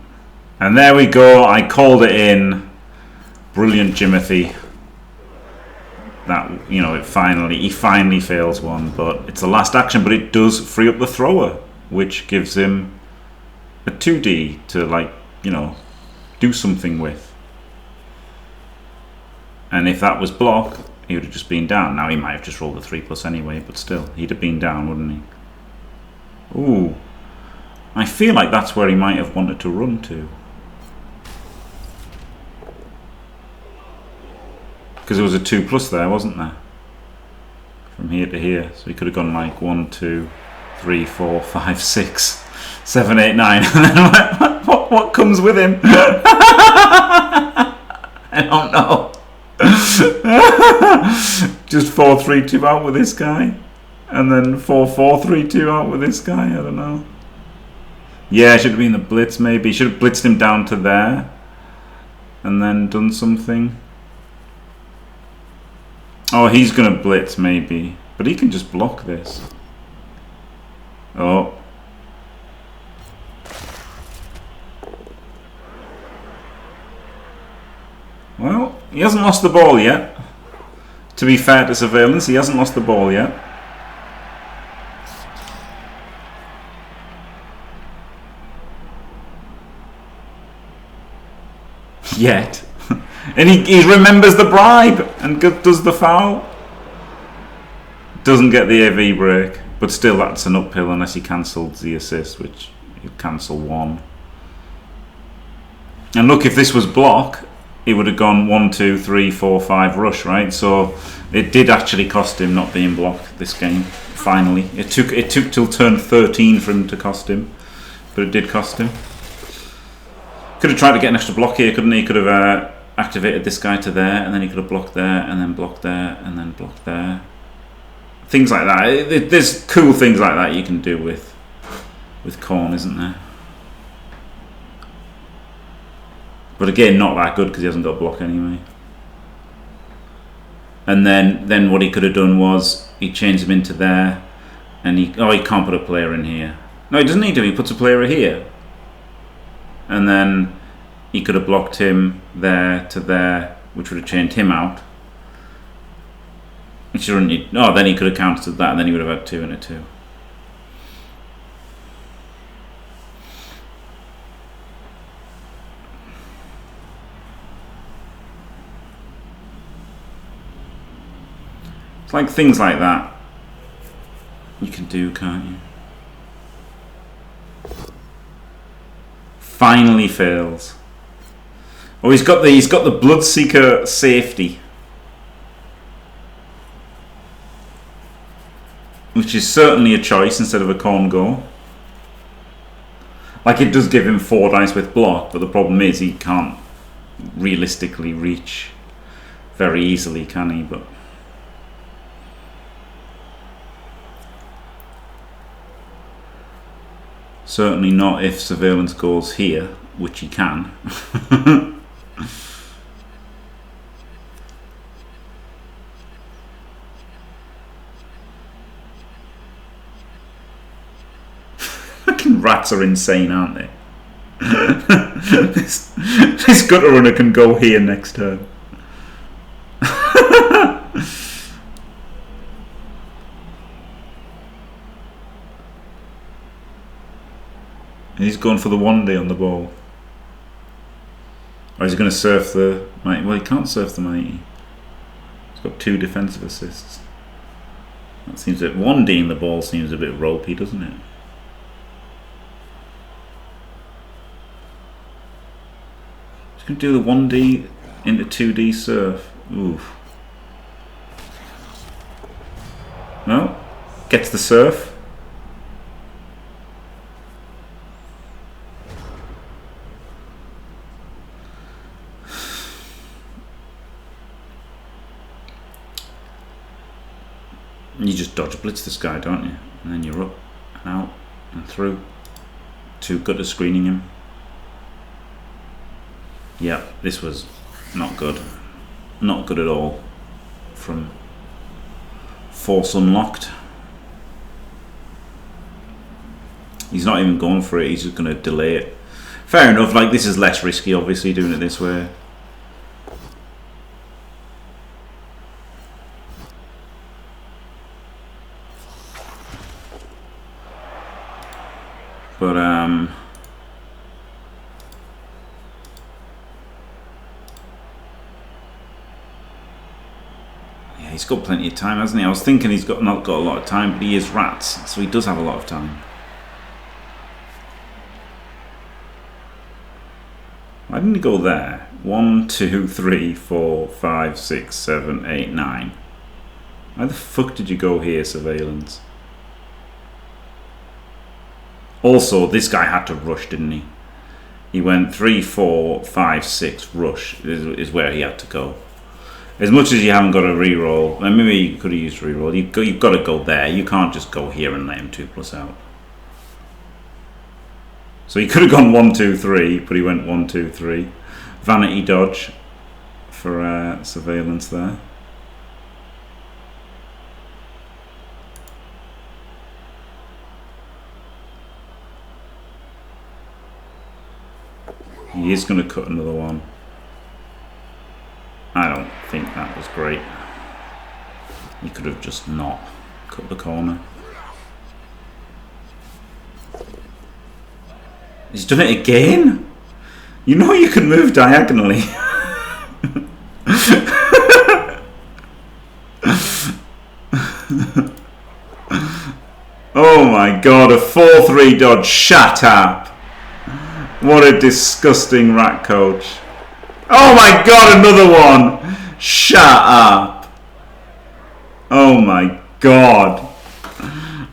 and there we go. I called it in. Brilliant, Jimothy. That, you know, he finally fails one, but it's the last action. But it does free up the thrower, which gives him a 2D to, like, you know, do something with. And if that was block, he would have just been down. Now he might have just rolled a 3+ anyway, but still, he'd have been down, wouldn't he? Ooh, I feel like that's where he might have wanted to run to. Because there was a 2+ there, wasn't there? From here to here. So he could have gone like 1, 2. 3, 4, 5, 6, 7, 8, 9. And then what comes with him? I don't know. Just 4, 3, 2 out with this guy. And then 4, 4, 3, 2 out with this guy. I don't know. Yeah, should have been the blitz maybe. Should have blitzed him down to there. And then done something. Oh, he's going to blitz maybe. But he can just block this. Oh. Well, he hasn't lost the ball yet. To be fair to Sirvejlance, he hasn't lost the ball yet. Yet. And he remembers the bribe and does the foul. Doesn't get the AV break. But still, that's an uphill unless he cancels the assist, which he'll cancel 1. And look, if this was block, he would have gone 1, 2, 3, 4, 5 rush, right? So it did actually cost him not being blocked this game. Finally, it took till turn 13 for him to cost him, but it did cost him. Could have tried to get an extra block here, couldn't he? Could have activated this guy to there, and then he could have blocked there, and then blocked there, and then blocked there. Things like that. There's cool things like that you can do with Corn, isn't there? But again, not that good because he hasn't got block anyway. And then what he could have done was he changed him into there, and he can't put a player in here. No, he doesn't need to. He puts a player here, and then he could have blocked him there to there, which would have changed him out. Which you wouldn't need. Oh, then he could have countered that, and then he would have had 2 and a 2. It's like things like that you can do, can't you? Finally fails. Oh, he's got the Bloodseeker safety, which is certainly a choice instead of a Corn go. Like, it does give him 4 dice with block, but the problem is he can't realistically reach very easily, can he? But certainly not if Sirvejlance goes here, which he can. Fucking rats are insane, aren't they? this gutter runner can go here next turn. He's going for the 1D on the ball. Or is he going to surf the mighty? Well, he can't surf the mighty. He's got 2 defensive assists. That seems that 1D in the ball seems a bit ropey, doesn't it? He's going to do the 1D into 2D surf. Oof. No, gets the surf. You just dodge blitz this guy, don't you? And then you're up and out and through. 2 gutter screening him. Yeah, this was not good. Not good at all from Force Unlocked. He's not even going for it, he's just going to delay it. Fair enough, like, this is less risky obviously doing it this way. But yeah, he's got plenty of time, hasn't he? I was thinking he's not got a lot of time, but he is rats, so he does have a lot of time. Why didn't he go there? 1, 2, 3, 4, 5, 6, 7, 8, 9. Why the fuck did you go here, Sirvejlance? Also, this guy had to rush, didn't he? He went 3, 4, 5, 6, rush is where he had to go. As much as you haven't got a reroll, and maybe you could have used reroll, you've got to go there. You can't just go here and let him 2+ out. So he could have gone 1, 2, 3, but he went 1, 2, 3. Vanity dodge for surveillance there. He is going to cut another one. I don't think that was great. He could have just not cut the corner. He's done it again? You know you can move diagonally. Oh my god, a 4-3 dodge. Shut up. What a disgusting rat coach. Oh my god, another one. Shut up. Oh my god.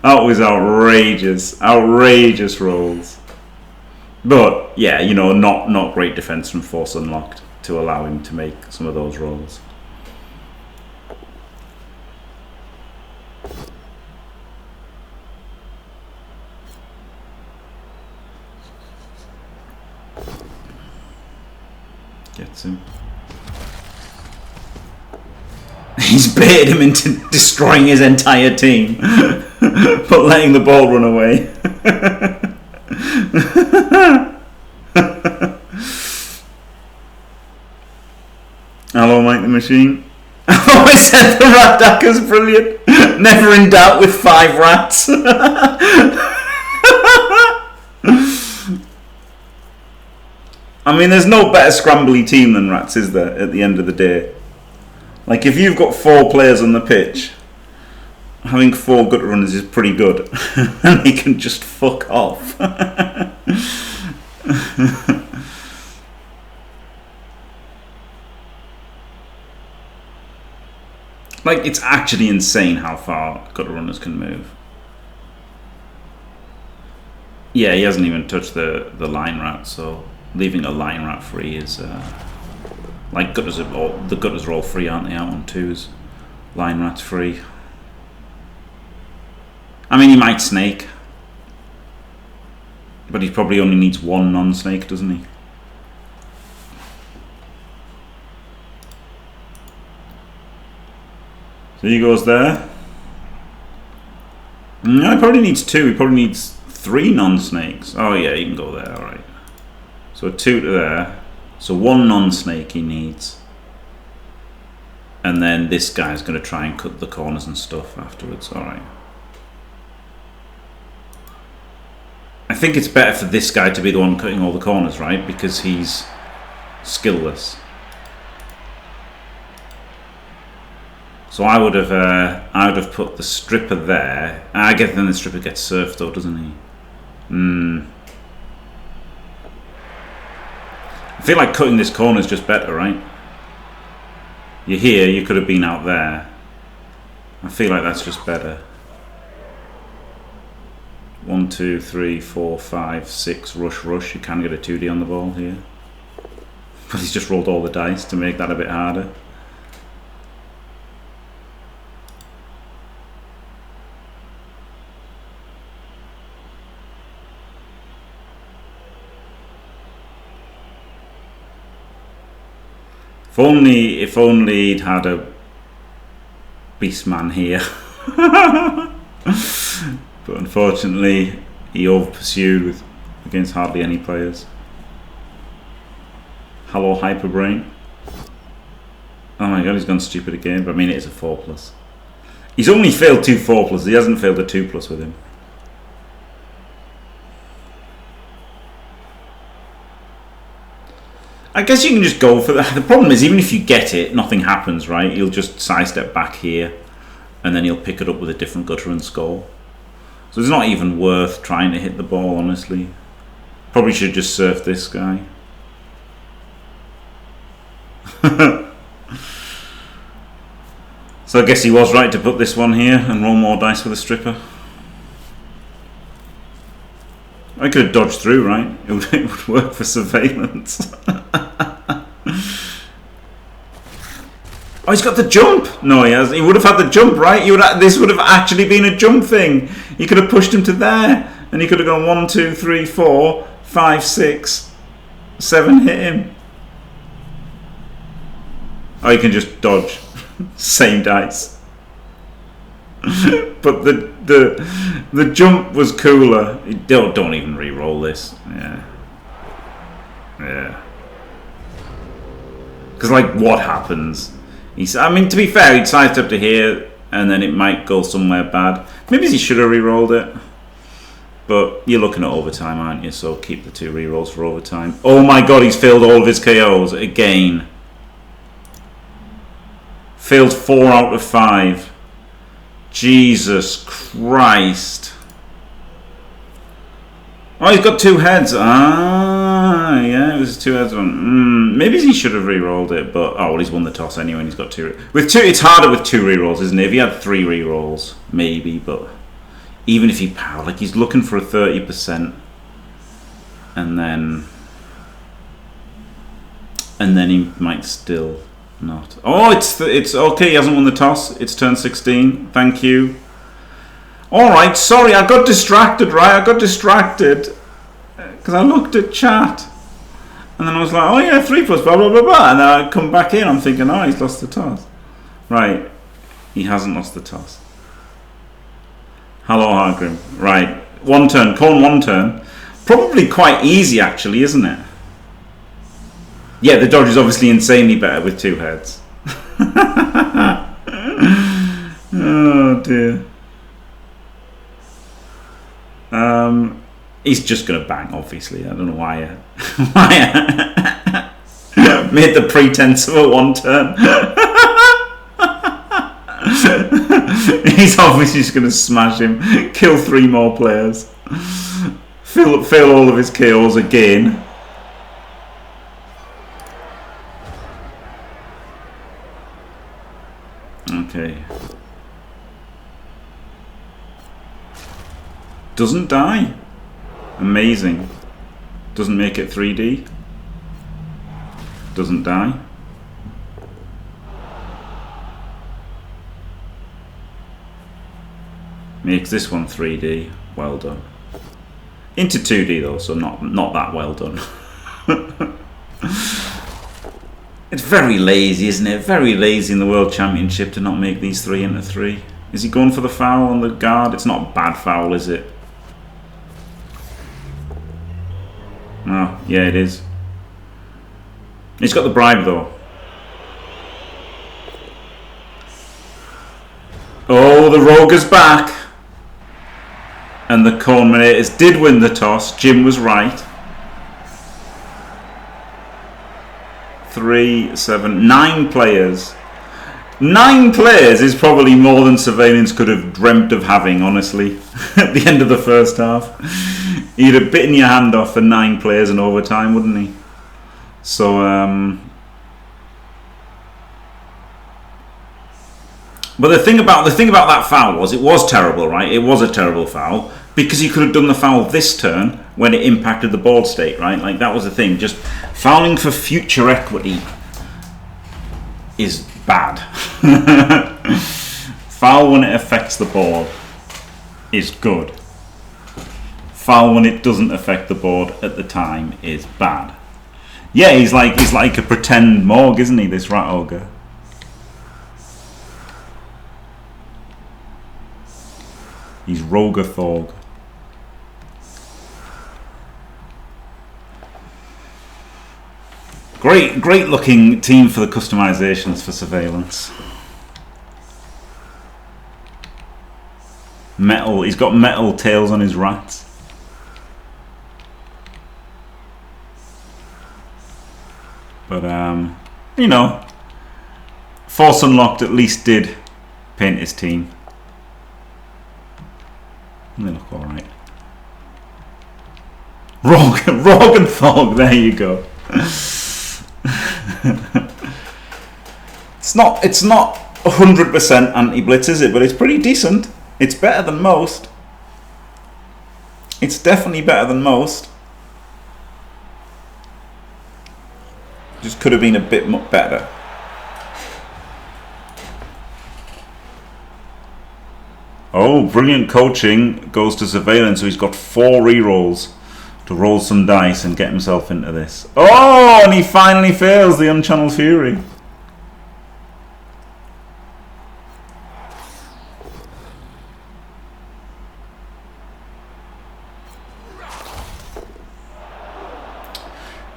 That was outrageous. Outrageous rolls. But yeah, you know, not great defense from Force Unlocked to allow him to make some of those rolls. Gets him. He's baited him into destroying his entire team, but letting the ball run away. Hello, Mike the Machine. Oh, I said the rat dacker's brilliant. Never in doubt with 5 rats. I mean, there's no better scrambly team than rats, is there, at the end of the day? Like, if you've got 4 players on the pitch, having 4 gut runners is pretty good. And they can just fuck off. Like, it's actually insane how far gut runners can move. Yeah, he hasn't even touched the line rat, so leaving a line rat free is like gutters the gutters are all free, aren't they, out on 2s? Line rat's free. I mean, he might snake, but he probably only needs 1 non-snake, doesn't he? So he goes there. No, he probably needs 2. He probably needs 3 non-snakes. Oh yeah, he can go there, alright. So 2 to there. So 1 non-snake he needs. And then this guy's going to try and cut the corners and stuff afterwards. Alright. I think it's better for this guy to be the one cutting all the corners, right? Because he's skillless. So I would have put the stripper there. I guess then the stripper gets surfed though, doesn't he? I feel like cutting this corner is just better, right? You're here, you could have been out there. I feel like that's just better. 1, 2, 3, 4, 5, 6, rush. You can get a 2D on the ball here. But he's just rolled all the dice to make that a bit harder. If only he'd had a Beastman here. But unfortunately, he over-pursued against hardly any players. Hello, Hyperbrain. Oh my god, he's gone stupid again. But I mean, it is a 4+. He's only failed 2 4+. He hasn't failed a 2+ with him. I guess you can just go for that. The problem is, even if you get it, nothing happens, right? You'll just sidestep back here, and then you'll pick it up with a different gutter and score. So it's not even worth trying to hit the ball, honestly. Probably should just surf this guy. So I guess he was right to put this one here and roll more dice with a stripper. I could have dodged through, right? It would work for surveillance. Oh, he's got the jump! No, he has. He would have had the jump, right? This would have actually been a jump thing. You could have pushed him to there, and he could have gone 1, 2, 3, 4, 5, 6, 7, hit him. Oh, you can just dodge. Same dice. But the jump was cooler. Don't even re-roll this. Yeah. Because like, what happens? I mean, to be fair, he'd sidestep to here, and then it might go somewhere bad. Maybe he should have re-rolled it. But you're looking at overtime, aren't you? So keep the 2 re-rolls for overtime. Oh my god, he's failed all of his KOs again. Failed 4 out of 5. Jesus Christ. Oh, he's got 2 heads. Ah, yeah, it was 2 heads one. Maybe he should have re-rolled it, but oh well, he's won the toss anyway, and he's got 2. With 2, it's harder with 2 re-rolls, isn't it? If he had 3 re-rolls, maybe, but even if he powered, like he's looking for a 30%, and then he might still not. Oh, it's okay. He hasn't won the toss. It's turn 16. Thank you. All right. Sorry, I got distracted. Right, I got distracted because I looked at chat, and then I was like, oh yeah, 3+ blah blah blah blah, and then I come back in. I'm thinking, oh, he's lost the toss. Right, he hasn't lost the toss. Hello, Hargrim. Right, 1 turn. Corn 1 turn. Probably quite easy, actually, isn't it? Yeah, the dodge is obviously insanely better with 2 heads. Oh dear. He's just gonna bang, obviously. I don't know why I made the pretense of a 1 turn. He's obviously just gonna smash him, kill 3 more players, fail all of his KOs again. Okay. Doesn't die. Amazing. Doesn't make it 3D. Doesn't die. Makes this one 3D. Well done. Into 2D though, so not that well done. It's very lazy, isn't it? Very lazy in the World Championship to not make these 3 into 3. Is he going for the foul on the guard? It's not a bad foul, is it? Oh, yeah, it is. He's got the bribe though. Oh, the Rogue is back. And the Cornminators did win the toss. Jim was right. 3, 7, 9 players. 9 players is probably more than Surveillance could have dreamt of having, honestly. At the end of the first half. He'd have bitten your hand off for 9 players in overtime, wouldn't he? So, but the thing about that foul was, it was terrible, right? It was a terrible foul because he could have done the foul this turn when it impacted the board state, right? Like, that was the thing. Just fouling for future equity is bad. Foul when it affects the board is good. Foul when it doesn't affect the board at the time is bad. Yeah, he's like a pretend Morg, isn't he? This rat ogre. He's Roger Thorg. Great looking team for the customizations for Surveillance. Metal. He's got metal tails on his rats. But you know, Force Unlocked at least did paint his team. And they look alright. Rogue and Thorg, there you go. It's not 100% anti-blitz, is it? But it's pretty decent. It's better than most. It's definitely better than most. Just could have been a bit better. Oh, brilliant coaching goes to Sirvejlance, so he's got 4 rerolls to roll some dice and get himself into this. Oh, and he finally fails the Unchanneled Fury.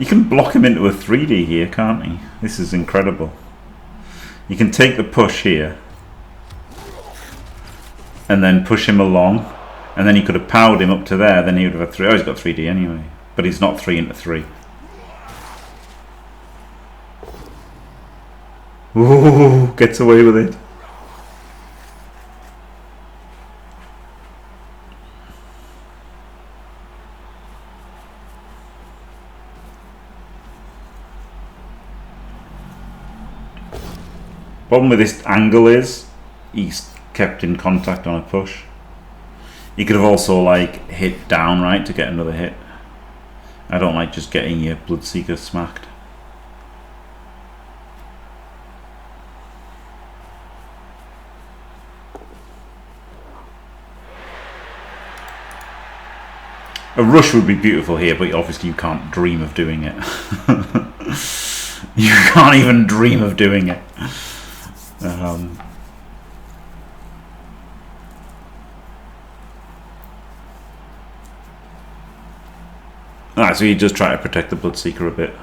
You can block him into a 3D here, can't you? This is incredible. You can take the push here and then push him along, and then he could have powered him up to there, then he would have had 3. Oh, he's got 3D anyway, but he's not 3 into 3. Ooh, gets away with it. Problem with this angle is he's kept in contact on a push. You could have also like hit down right to get another hit. I don't like just getting your Bloodseeker smacked. A rush would be beautiful here, but obviously you can't dream of doing it. You can't even dream of doing it. So you just try to protect the Bloodseeker a bit.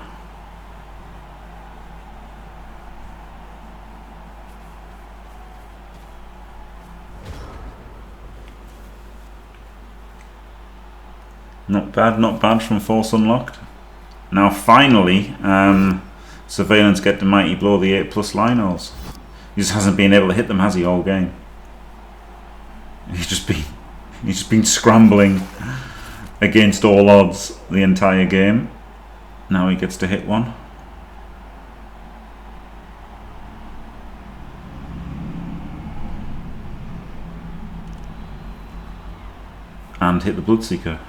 Not bad from Force Unlocked. Now finally, Sirvejlance get the mighty blow, the 8+ Linos. He just hasn't been able to hit them, has he, all game? He's just been scrambling against all odds the entire game. Now he gets to hit one. And hit the Bloodseeker.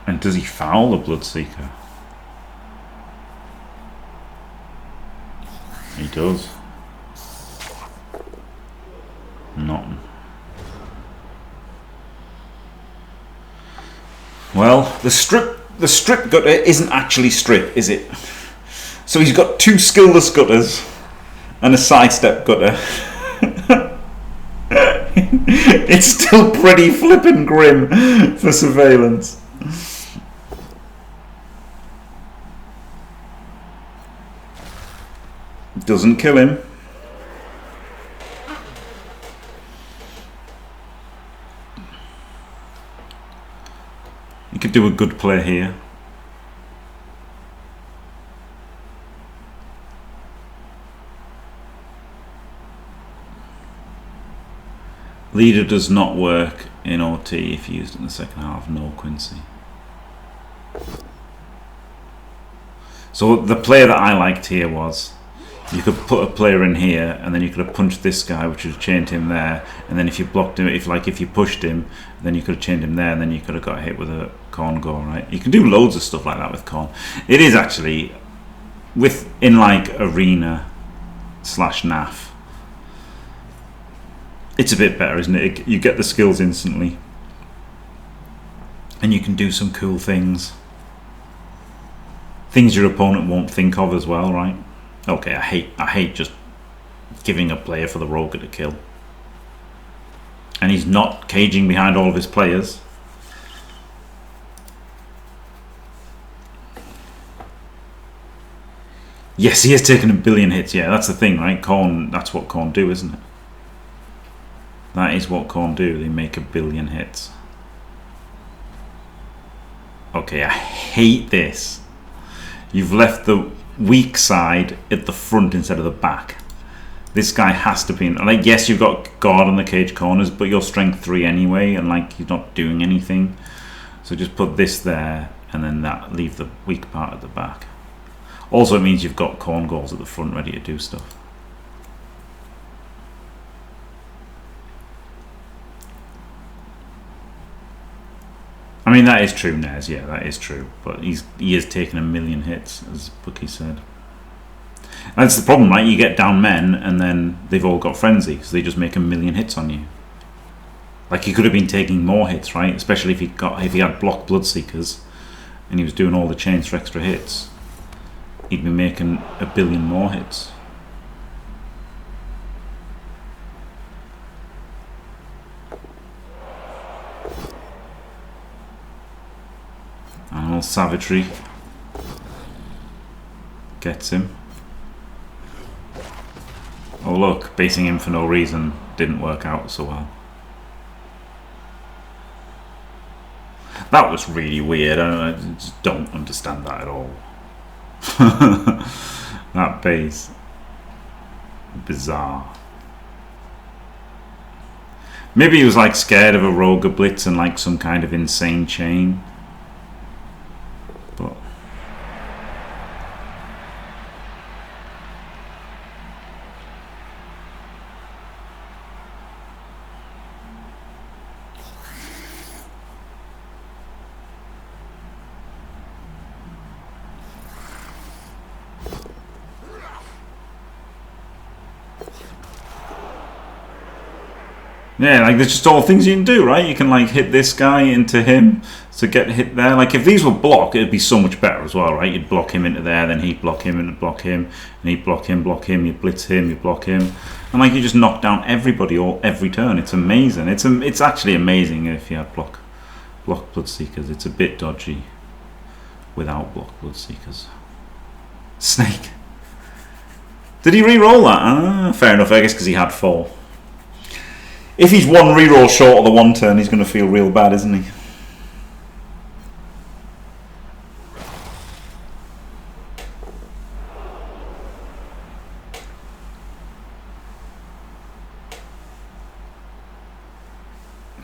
And does he foul the Bloodseeker? He does. Not. Well, the strip gutter isn't actually strip, is it? So he's got 2 skillless gutters and a sidestep gutter. It's still pretty flippin' grim for Sirvejlance. Doesn't kill him. You could do a good play here. Leader does not work in OT if used in the second half. No Quincy. So the play that I liked here was you could put a player in here, and then you could have punched this guy, which would have chained him there. And then if you blocked him, if you pushed him, then you could have chained him there, and then you could have got hit with a Khorne go. Right? You can do loads of stuff like that with Khorne. It is actually in like arena / NAF. It's a bit better, isn't it? You get the skills instantly, and you can do some cool things. Things your opponent won't think of as well, right? Okay, I hate just giving a player for the rogue to kill. And he's not caging behind all of his players. Yes, he has taken a billion hits. Yeah, that's the thing, right? Khorne, that's what Khorne do, isn't it? That is what Khorne do. They make a billion hits. Okay, I hate this. You've left the weak side at the front instead of the back. This guy has to be in, like, yes, you've got guard on the cage corners, but you're strength 3 anyway, and like you're not doing anything. So just put this there, and then that leave the weak part at the back. Also, it means you've got corn galls at the front ready to do stuff. I mean, that is true, Nez. Yeah, that is true. But he has taken 1,000,000 hits, as Bucky said. That's the problem, right? You get down men, and then they've all got frenzy, so they just make 1,000,000 hits on you. Like, he could have been taking more hits, right? Especially if he had blocked Bloodseekers, and he was doing all the chains for extra hits. He'd be making 1,000,000,000 more hits. Animal savagery gets him. Oh look, basing him for no reason didn't work out so well. That was really weird. I just don't understand that at all. That base. Bizarre. Maybe he was like scared of a Roger Blitz and like some kind of insane chain. But yeah, like there's just all things you can do, right? You can like hit this guy into him to get hit there. Like if these were block, it'd be so much better as well, right? You'd block him into there, then he'd block him and block him, and he'd block him, you'd blitz him, you'd block him, and like you just knock down everybody all every turn. It's amazing. It's actually amazing if you have block Bloodseekers. It's a bit dodgy without block Bloodseekers. Snake. Did he re-roll that? Fair enough, I guess, because he had 4. If he's 1 reroll short of the 1 turn, he's going to feel real bad, isn't he?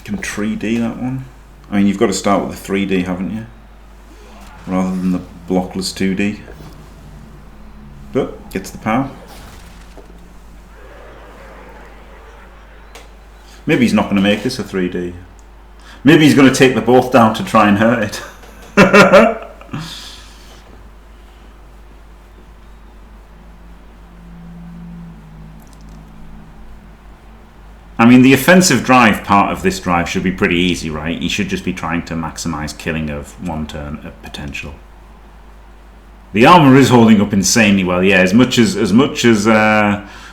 Can 3D that one? I mean, you've got to start with the 3D, haven't you? Rather than the blockless 2D. But gets the power. Maybe he's not going to make this a 3D. Maybe he's going to take the both down to try and hurt it. I mean, the offensive drive part of this drive should be pretty easy, right? He should just be trying to maximize killing of 1 turn at potential. The armor is holding up insanely well. Yeah, as much as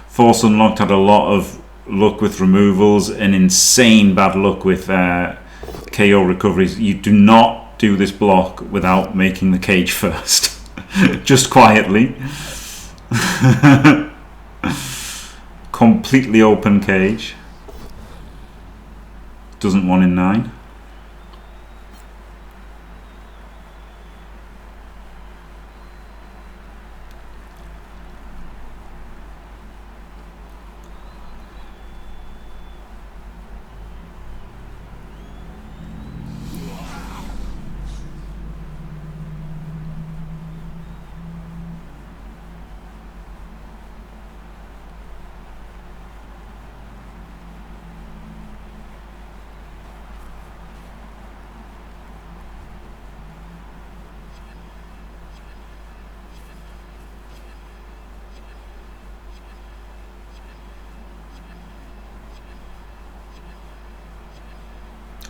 Force Unlocked had a lot of luck with removals and insane bad luck with KO recoveries, you do not do this block without making the cage first. Just quietly. Completely open cage. Doesn't 1 in 9.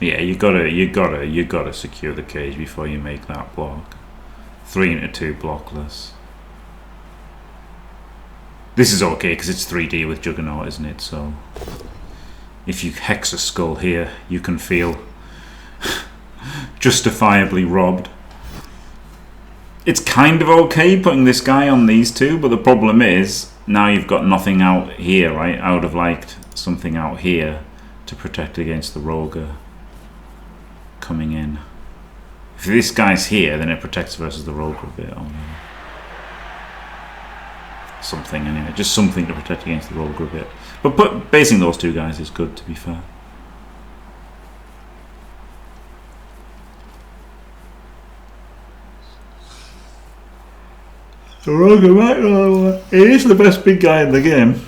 Yeah, you gotta secure the cage before you make that block. 3 into 2 blockless. This is okay because it's 3D with Juggernaut, isn't it? So if you hex a skull here, you can feel justifiably robbed. It's kind of okay putting this guy on these two, but the problem is now you've got nothing out here, right? I would have liked something out here to protect against the Roger coming in. If this guy's here, then it protects versus the Roger a bit. something anyway. Just something to protect against the rogue a bit. But basing those two guys is good, to be fair. The rogue, he is the best big guy in the game.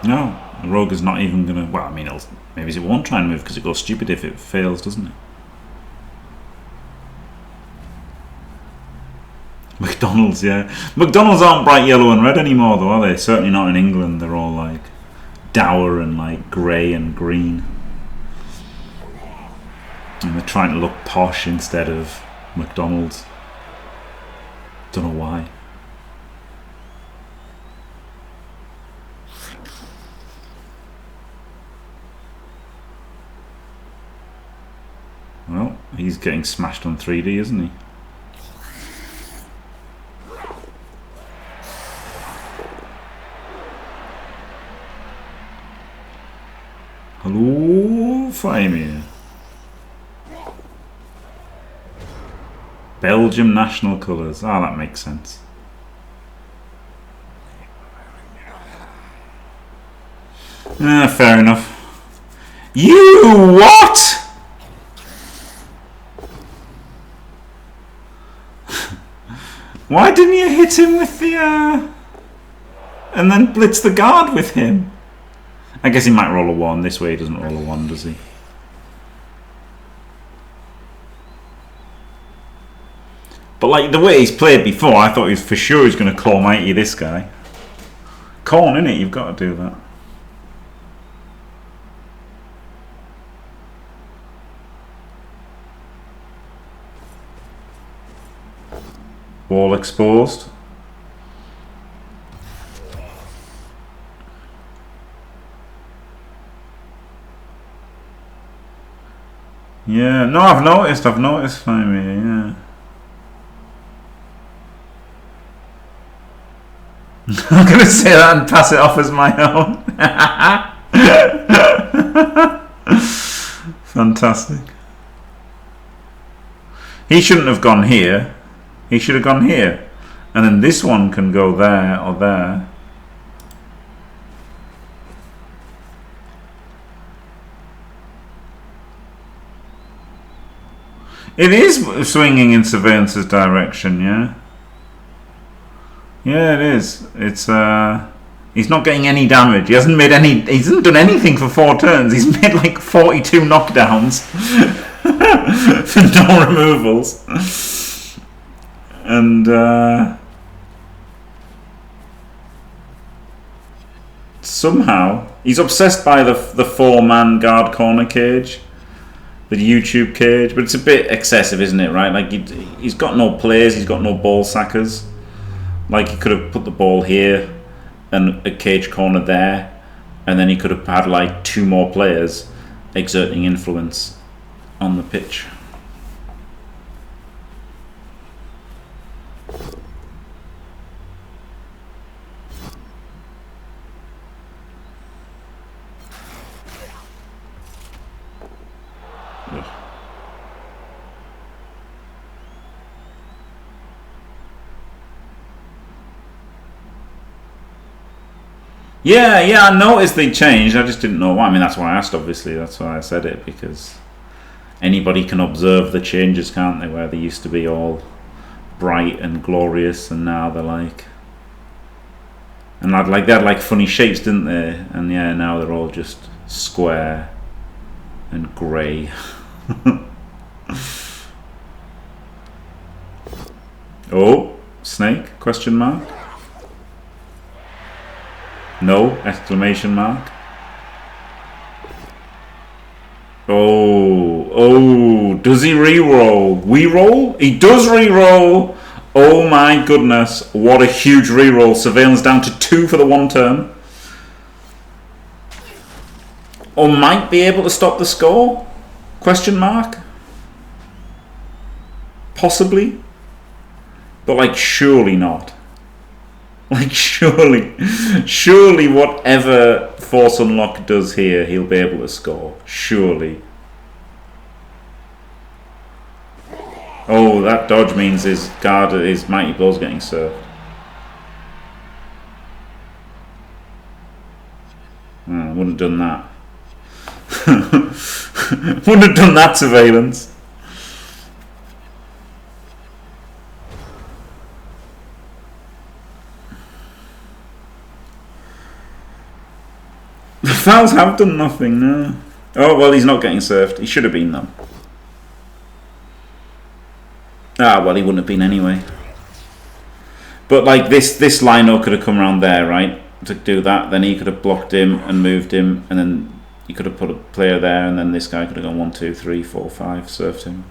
No, the rogue is not even gonna. Well, I mean, maybe it won't try and move because it goes stupid if it fails, doesn't it? McDonald's, yeah. McDonald's aren't bright yellow and red anymore, though, are they? Certainly not in England. They're all like dour and like grey and green. And they're trying to look posh instead of McDonald's. Don't know why. Well, he's getting smashed on 3D, isn't he? Hello, Faemir. Belgium national colours. Ah, that makes sense. Fair enough. You what? Why didn't you hit him with the and then blitz the guard with him? I guess he might roll a 1. This way he doesn't roll a 1, does he? But like the way he's played before, I thought he was for sure he was going to call mighty this guy. Corn, innit? You've got to do that. Wall exposed. Yeah, no, I've noticed Faemir, yeah. I'm going to say that and pass it off as my own. Fantastic. He shouldn't have gone here. He should have gone here. And then this one can go there or there. It is swinging in Sirvejlance's direction, yeah? Yeah, it is. It's he's not getting any damage. He hasn't done anything for 4 turns. He's made like 42 knockdowns for no removals. And somehow he's obsessed by the 4-man guard corner cage. The YouTube cage, but it's a bit excessive, isn't it? Right? Like he's got no players, he's got no ball sackers. Like he could have put the ball here and a cage corner there, and then he could have had like 2 more players exerting influence on the pitch. Yeah, I noticed they changed. I just didn't know why. I mean, that's why I asked, obviously. That's why I said it, because anybody can observe the changes, can't they? Where they used to be all bright and glorious, and now they're like... And they had like funny shapes, didn't they? And yeah, now they're all just square and grey. Oh, snake? Question mark? No! Exclamation mark. Oh, does he re-roll? We-roll? He does re-roll! Oh my goodness, what a huge re-roll. Surveillance down to 2 for the 1 turn. Or might be able to stop the score? Question mark? Possibly. But like, surely not. Like, surely whatever Force Unlock does here, he'll be able to score. Surely. Oh, that dodge means his guard, his mighty blow's getting served. Oh, wouldn't have done that. Wouldn't have done that, Surveillance. The fouls have done nothing, no. Oh, well, he's not getting served. He should have been, though. Ah, well, he wouldn't have been anyway. But, like, this lino could have come around there, right? To do that. Then he could have blocked him and moved him. And then you could have put a player there. And then this guy could have gone 1, 2, 3, 4, 5. Served him.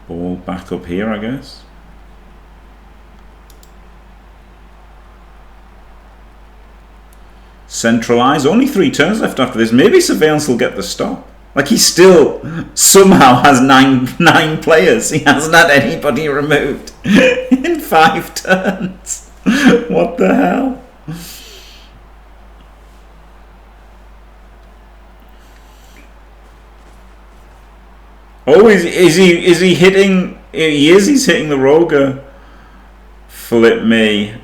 Ball back up here, I guess. Centralise. Only 3 turns left after this. Maybe Sirvejlance will get the stop. Like, he still somehow has nine players. He hasn't had anybody removed in 5 turns. What the hell? Oh, is he hitting? He is. He's hitting the Roger. Flip me.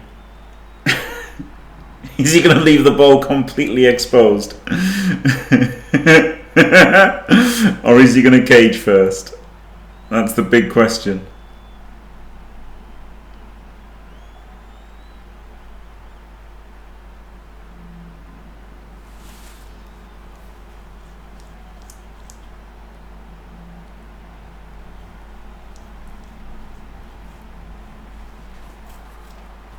Is he going to leave the ball completely exposed? Or is he going to cage first? That's the big question.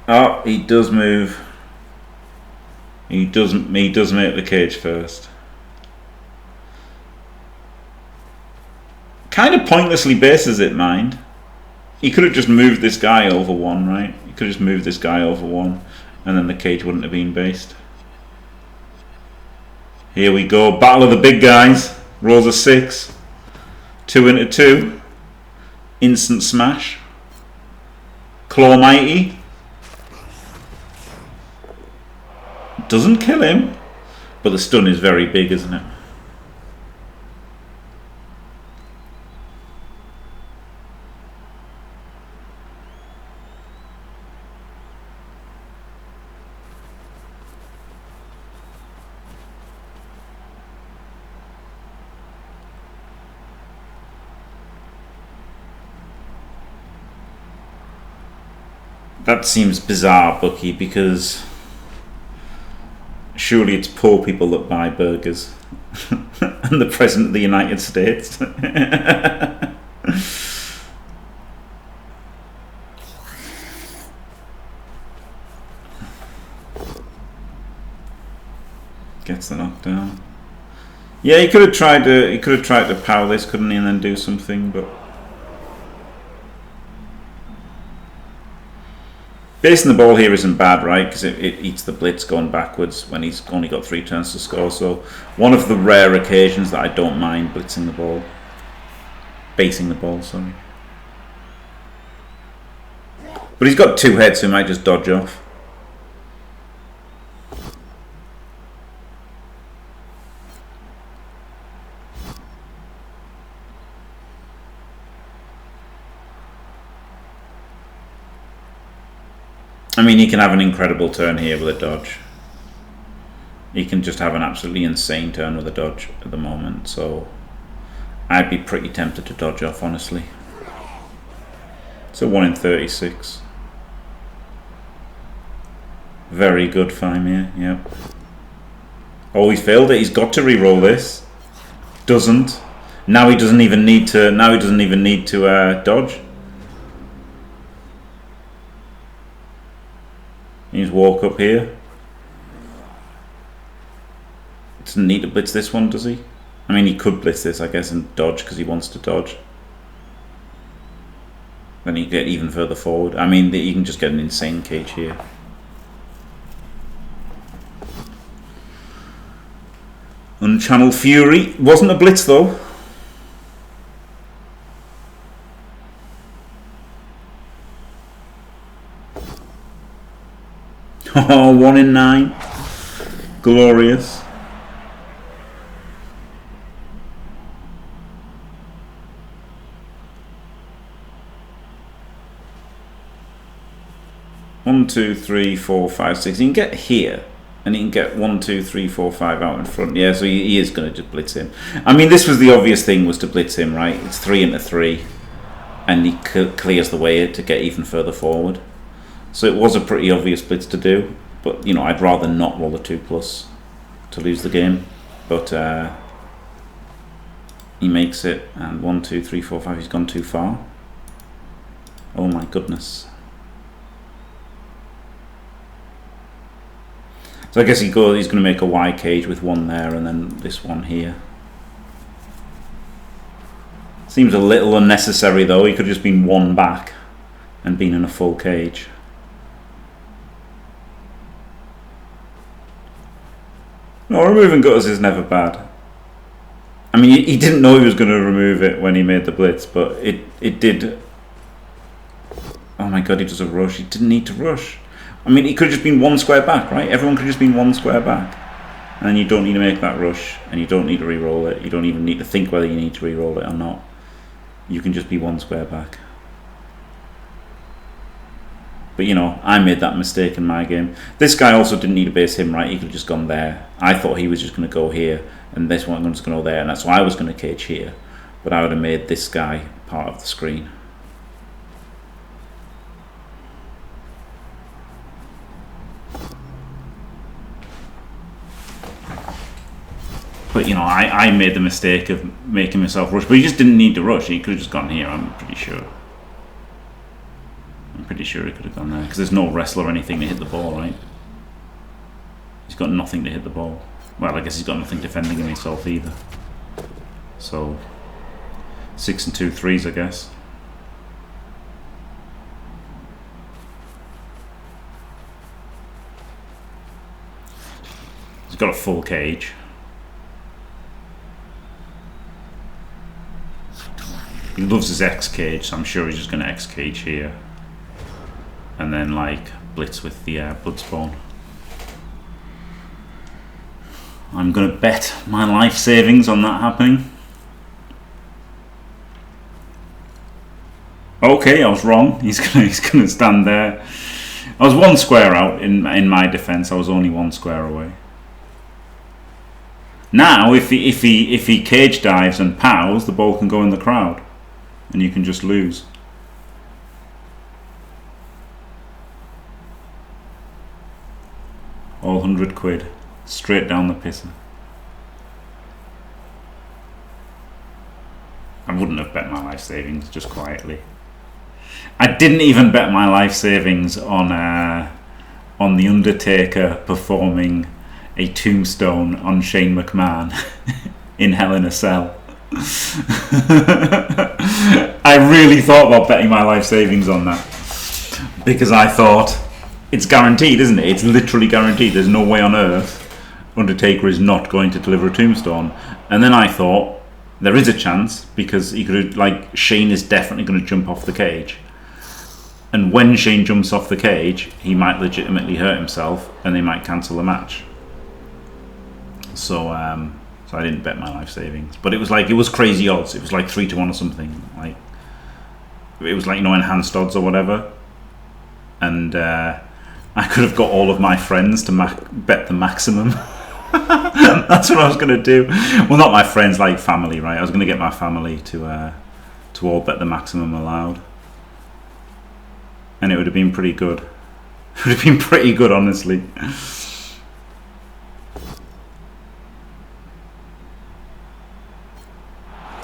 Oh, he does move. He does make the cage first. Kind of pointlessly bases it, mind. He could have just moved this guy over 1, right? He could have just moved this guy over 1, and then the cage wouldn't have been based. Here we go. Battle of the big guys. Rolls a 6. 2 into 2. Instant smash. Claw Mighty. Doesn't kill him, but the stun is very big, isn't it? That seems bizarre, Bucky, because surely it's poor people that buy burgers and the President of the United States. Gets the knockdown. Yeah, he could have tried to power this, couldn't he, and then do something, but basing the ball here isn't bad, right? Because it eats the blitz going backwards when he's only got 3 turns to score. So one of the rare occasions that I don't mind blitzing the ball. Basing the ball, sorry. But he's got 2 heads, so he might just dodge off. I mean, he can have an incredible turn here with a dodge. He can just have an absolutely insane turn with a dodge at the moment, so I'd be pretty tempted to dodge off, honestly. It's a 1 in 36. Very good Faimir, yep. Oh, he failed it. He's got to re-roll this. Doesn't. Now he doesn't even need to dodge. You just walk up here. Doesn't need to blitz this one, does he? I mean, he could blitz this, I guess, and dodge because he wants to dodge. Then he get even further forward. I mean, you can just get an insane cage here. Unchanneled Fury. Wasn't a blitz, though. Oh, 1 in 9. Glorious. One, two, three, four, five, six. He can get here, and he can get 1, 2, 3, 4, 5 out in front. Yeah, so he is going to just blitz him. I mean, this was the obvious thing, was to blitz him, right? It's 3 into 3, and he clears the way to get even further forward. So it was a pretty obvious blitz to do, but you know, I'd rather not roll a 2+ to lose the game. But he makes it, and 1, 2, 3, 4, 5. He's gone too far. Oh my goodness. So I guess he's going to make a Y cage with 1 there and then this one here. Seems a little unnecessary though. He could have just been 1 back and been in a full cage. No, removing gutters is never bad. I mean, he didn't know he was going to remove it when he made the blitz, but it did. Oh my god, he does a rush. He didn't need to rush. I mean, he could have just been 1 square back, right? Everyone could have just been 1 square back. And then you don't need to make that rush, and you don't need to re-roll it. You don't even need to think whether you need to re-roll it or not. You can just be 1 square back. But you know, I made that mistake in my game. This guy also didn't need to base him, right? He could have just gone there. I thought he was just going to go here, and this one was going to go there, and that's why I was going to cage here. But I would have made this guy part of the screen. But you know, I made the mistake of making myself rush. But he just didn't need to rush. He could have just gone here, I'm pretty sure. I'm pretty sure he could have gone there. Because there's no wrestler or anything to hit the ball, right? He's got nothing to hit the ball. Well, I guess he's got nothing defending himself either. So, 6 and 2 threes, I guess. He's got a full cage. He loves his X cage, so I'm sure he's just going to X cage here. And then, like, blitz with the blood spawn. I'm going to bet my life savings on that happening. Okay, I was wrong. He's going to stand there. I was 1 square out in my defense. I was only 1 square away. Now, if he cage dives and pows, the ball can go in the crowd. And you can just lose. All 100 quid. Straight down the pisser. I wouldn't have bet my life savings, just quietly. I didn't even bet my life savings on The Undertaker performing a tombstone on Shane McMahon in Hell in a Cell. I really thought about betting my life savings on that, because I thought it's guaranteed, isn't it? It's literally guaranteed. There's no way on earth Undertaker is not going to deliver a tombstone. And then I thought there is a chance, because he could, like, Shane is definitely going to jump off the cage, and when Shane jumps off the cage, he might legitimately hurt himself, and they might cancel the match. So I didn't bet my life savings, but it was crazy odds. It was like 3 to 1 or something. Like, it was like, you know, enhanced odds or whatever. And I could have got all of my friends to bet the maximum. That's what I was going to do. Well, not my friends, like family, right? I was going to get my family to all bet the maximum allowed, and it would have been pretty good. It would have been pretty good, honestly.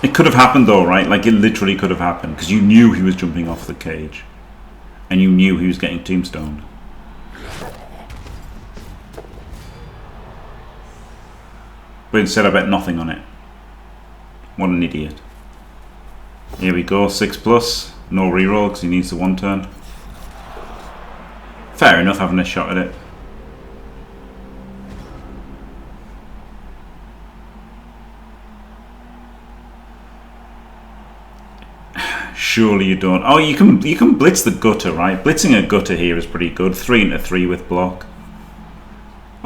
It could have happened though, right? Like, it literally could have happened, because you knew he was jumping off the cage, and you knew he was getting tombstoned. But instead I bet nothing on it. What an idiot. Here we go, 6+, no reroll because he needs the 1 turn. Fair enough, having a shot at it. Surely you don't. Oh, you can blitz the gutter, right? Blitzing a gutter here is pretty good. 3 into 3 with block.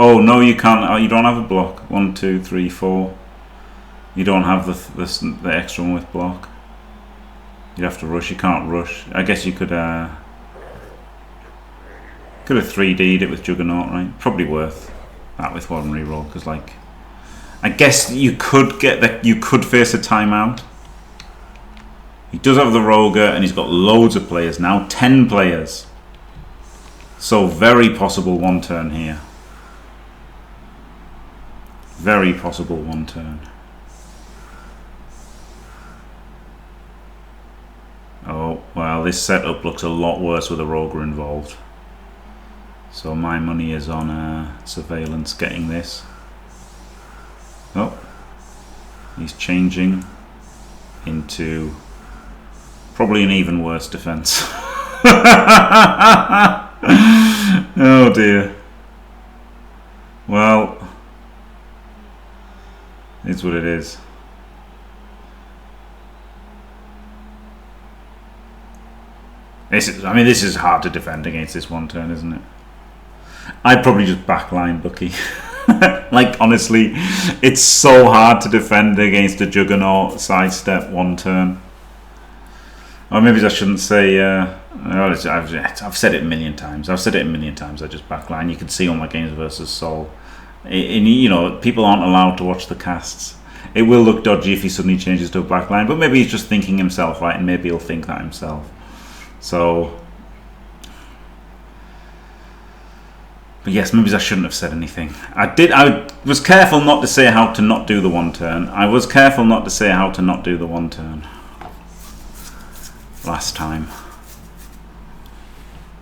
Oh no, you can't. Oh, you don't have a block. 1, 2, 3, 4. You don't have the extra one with block. You'd have to rush. You can't rush. I guess you could have 3D'd it with Juggernaut, right? Probably worth that with one reroll, because like, I guess you could face a timeout. He does have the Roger, and he's got loads of players now. 10 players. So very possible one turn here. Very possible one turn. Oh, well, this setup looks a lot worse with a Roger involved. So my money is on Surveillance getting this. Oh, he's changing into probably an even worse defense. Oh dear. Well, it's what it is. This is hard to defend against this one turn, isn't it? I'd probably just backline Bucky. Like, honestly, it's so hard to defend against a Juggernaut sidestep one turn. Or maybe I shouldn't say. I've said it a million times. I just backline. You can see all my games versus Sol. You know, people aren't allowed to watch the casts. It will look dodgy if he suddenly changes to a backline, but maybe he's just thinking himself, right? And maybe he'll think that himself. So, but yes, maybe I shouldn't have said anything. I was careful not to say how to not do the one turn. I was careful not to say how to not do the one turn last time.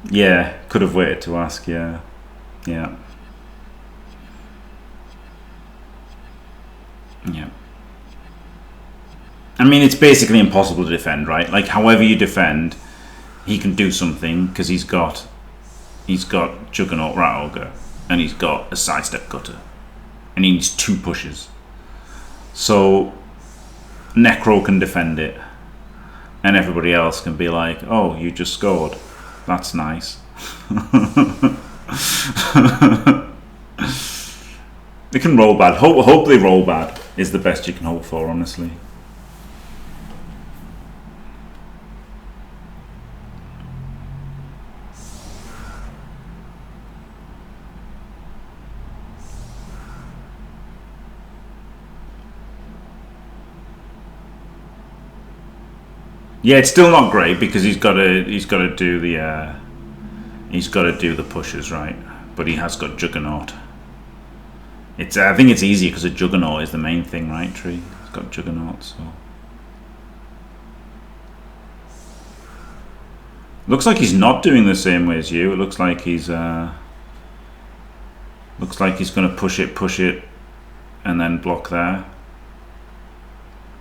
Yeah, could have waited to ask. Yeah. I mean, it's basically impossible to defend, right? Like, however you defend, he can do something because he's got Juggernaut Rat Ogre, and he's got a sidestep cutter, and he needs 2 pushes. So Necro can defend it, and everybody else can be like, "Oh, you just scored. That's nice." They can roll bad. Hope they roll bad is the best you can hope for, honestly. Yeah, it's still not great because he's got to do the pushes, right? But he has got Juggernaut. I think it's easier because a Juggernaut is the main thing, right? Tree. He's got Juggernaut, so looks like he's not doing the same way as you. It looks like he's going to push it, and then block there.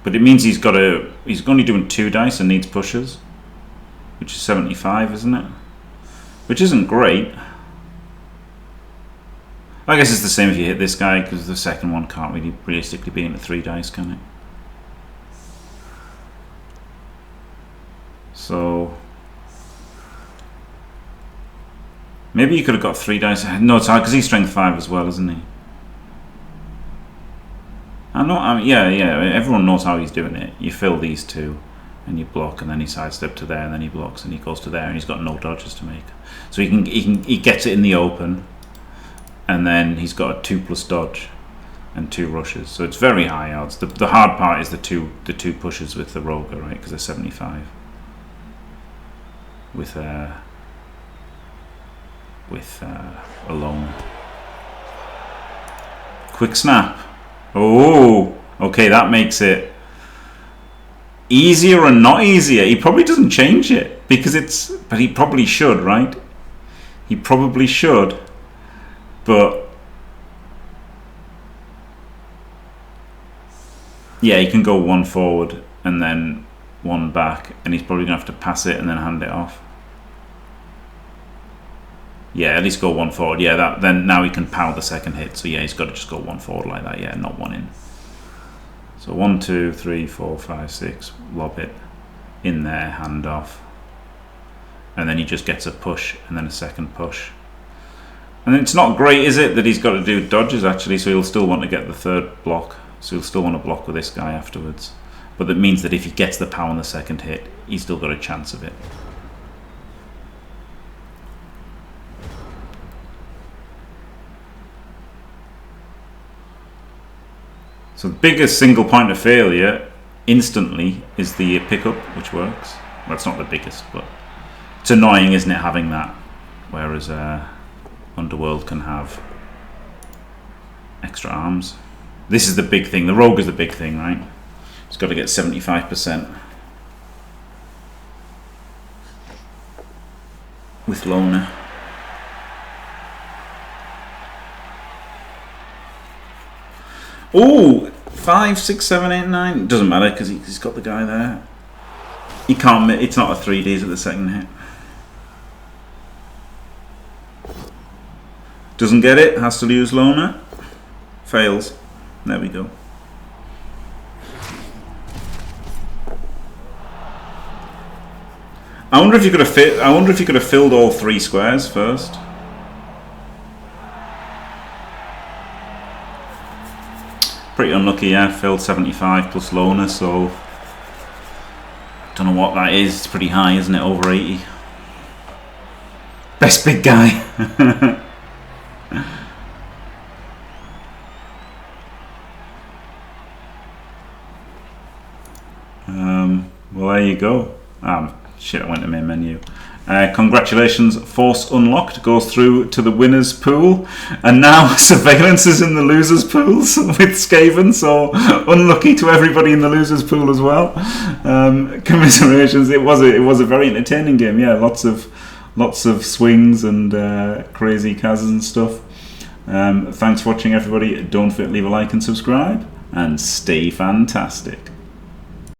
But it means he's only doing 2 dice and needs pushes, which is 75, isn't it? Which isn't great. I guess it's the same if you hit this guy, because the second one can't really realistically be into 3 dice, can it? So maybe you could have got 3 dice. No, it's hard because he's strength 5 as well, isn't he? Yeah, everyone knows how he's doing it. You fill these 2 and you block, and then he sidestep to there, and then he blocks, and he goes to there, and he's got no dodges to make. So he gets it in the open, and then he's got a 2+ dodge and 2 rushes. So it's very high odds. The hard part is the two pushes with the Roger, right? Because they're 75 with alone. Quick snap. Oh, okay, that makes it easier and not easier. He probably doesn't change it but he probably should, right? He probably should, but yeah, he can go 1 forward and then 1 back, and he's probably gonna have to pass it and then hand it off. Yeah, at least go 1 forward. Yeah, then now he can power the second hit. So yeah, he's got to just go 1 forward like that. Yeah, not 1 in. So 1, 2, 3, 4, 5, 6. Lob it in there, hand off, and then he just gets a push and then a second push. And it's not great, is it, that he's got to do dodges actually, so he'll still want to get the third block. So he'll still want to block with this guy afterwards. But that means that if he gets the power on the second hit, he's still got a chance of it. So the biggest single point of failure instantly is the pickup, which works. Well, it's not the biggest, but it's annoying, isn't it, having that? Whereas Underworld can have extra arms. This is the big thing. The rogue is the big thing, right? It's got to get 75% with Loner. Oh, 5, 6, 7, 8, 9. Doesn't matter because he's got the guy there. He can't. It's not a 3Ds at the second hit. Doesn't get it. Has to use Loner. Fails. There we go. I wonder if you could have fit. I wonder if you could have filled all 3 squares first. Pretty unlucky, yeah. Filled 75 plus Loner, so don't know what that is. It's pretty high, isn't it? Over 80. Best big guy. Well, there you go. Shit, I went to main menu. Congratulations, Force Unlocked goes through to the winners pool, and now Surveillance is in the losers pools with Skaven, so unlucky to everybody in the losers pool as well. Commiserations. It was a very entertaining game. Yeah, lots of swings and crazy Kazs and stuff. Thanks for watching, everybody. Don't forget to leave a like and subscribe, and stay fantastic.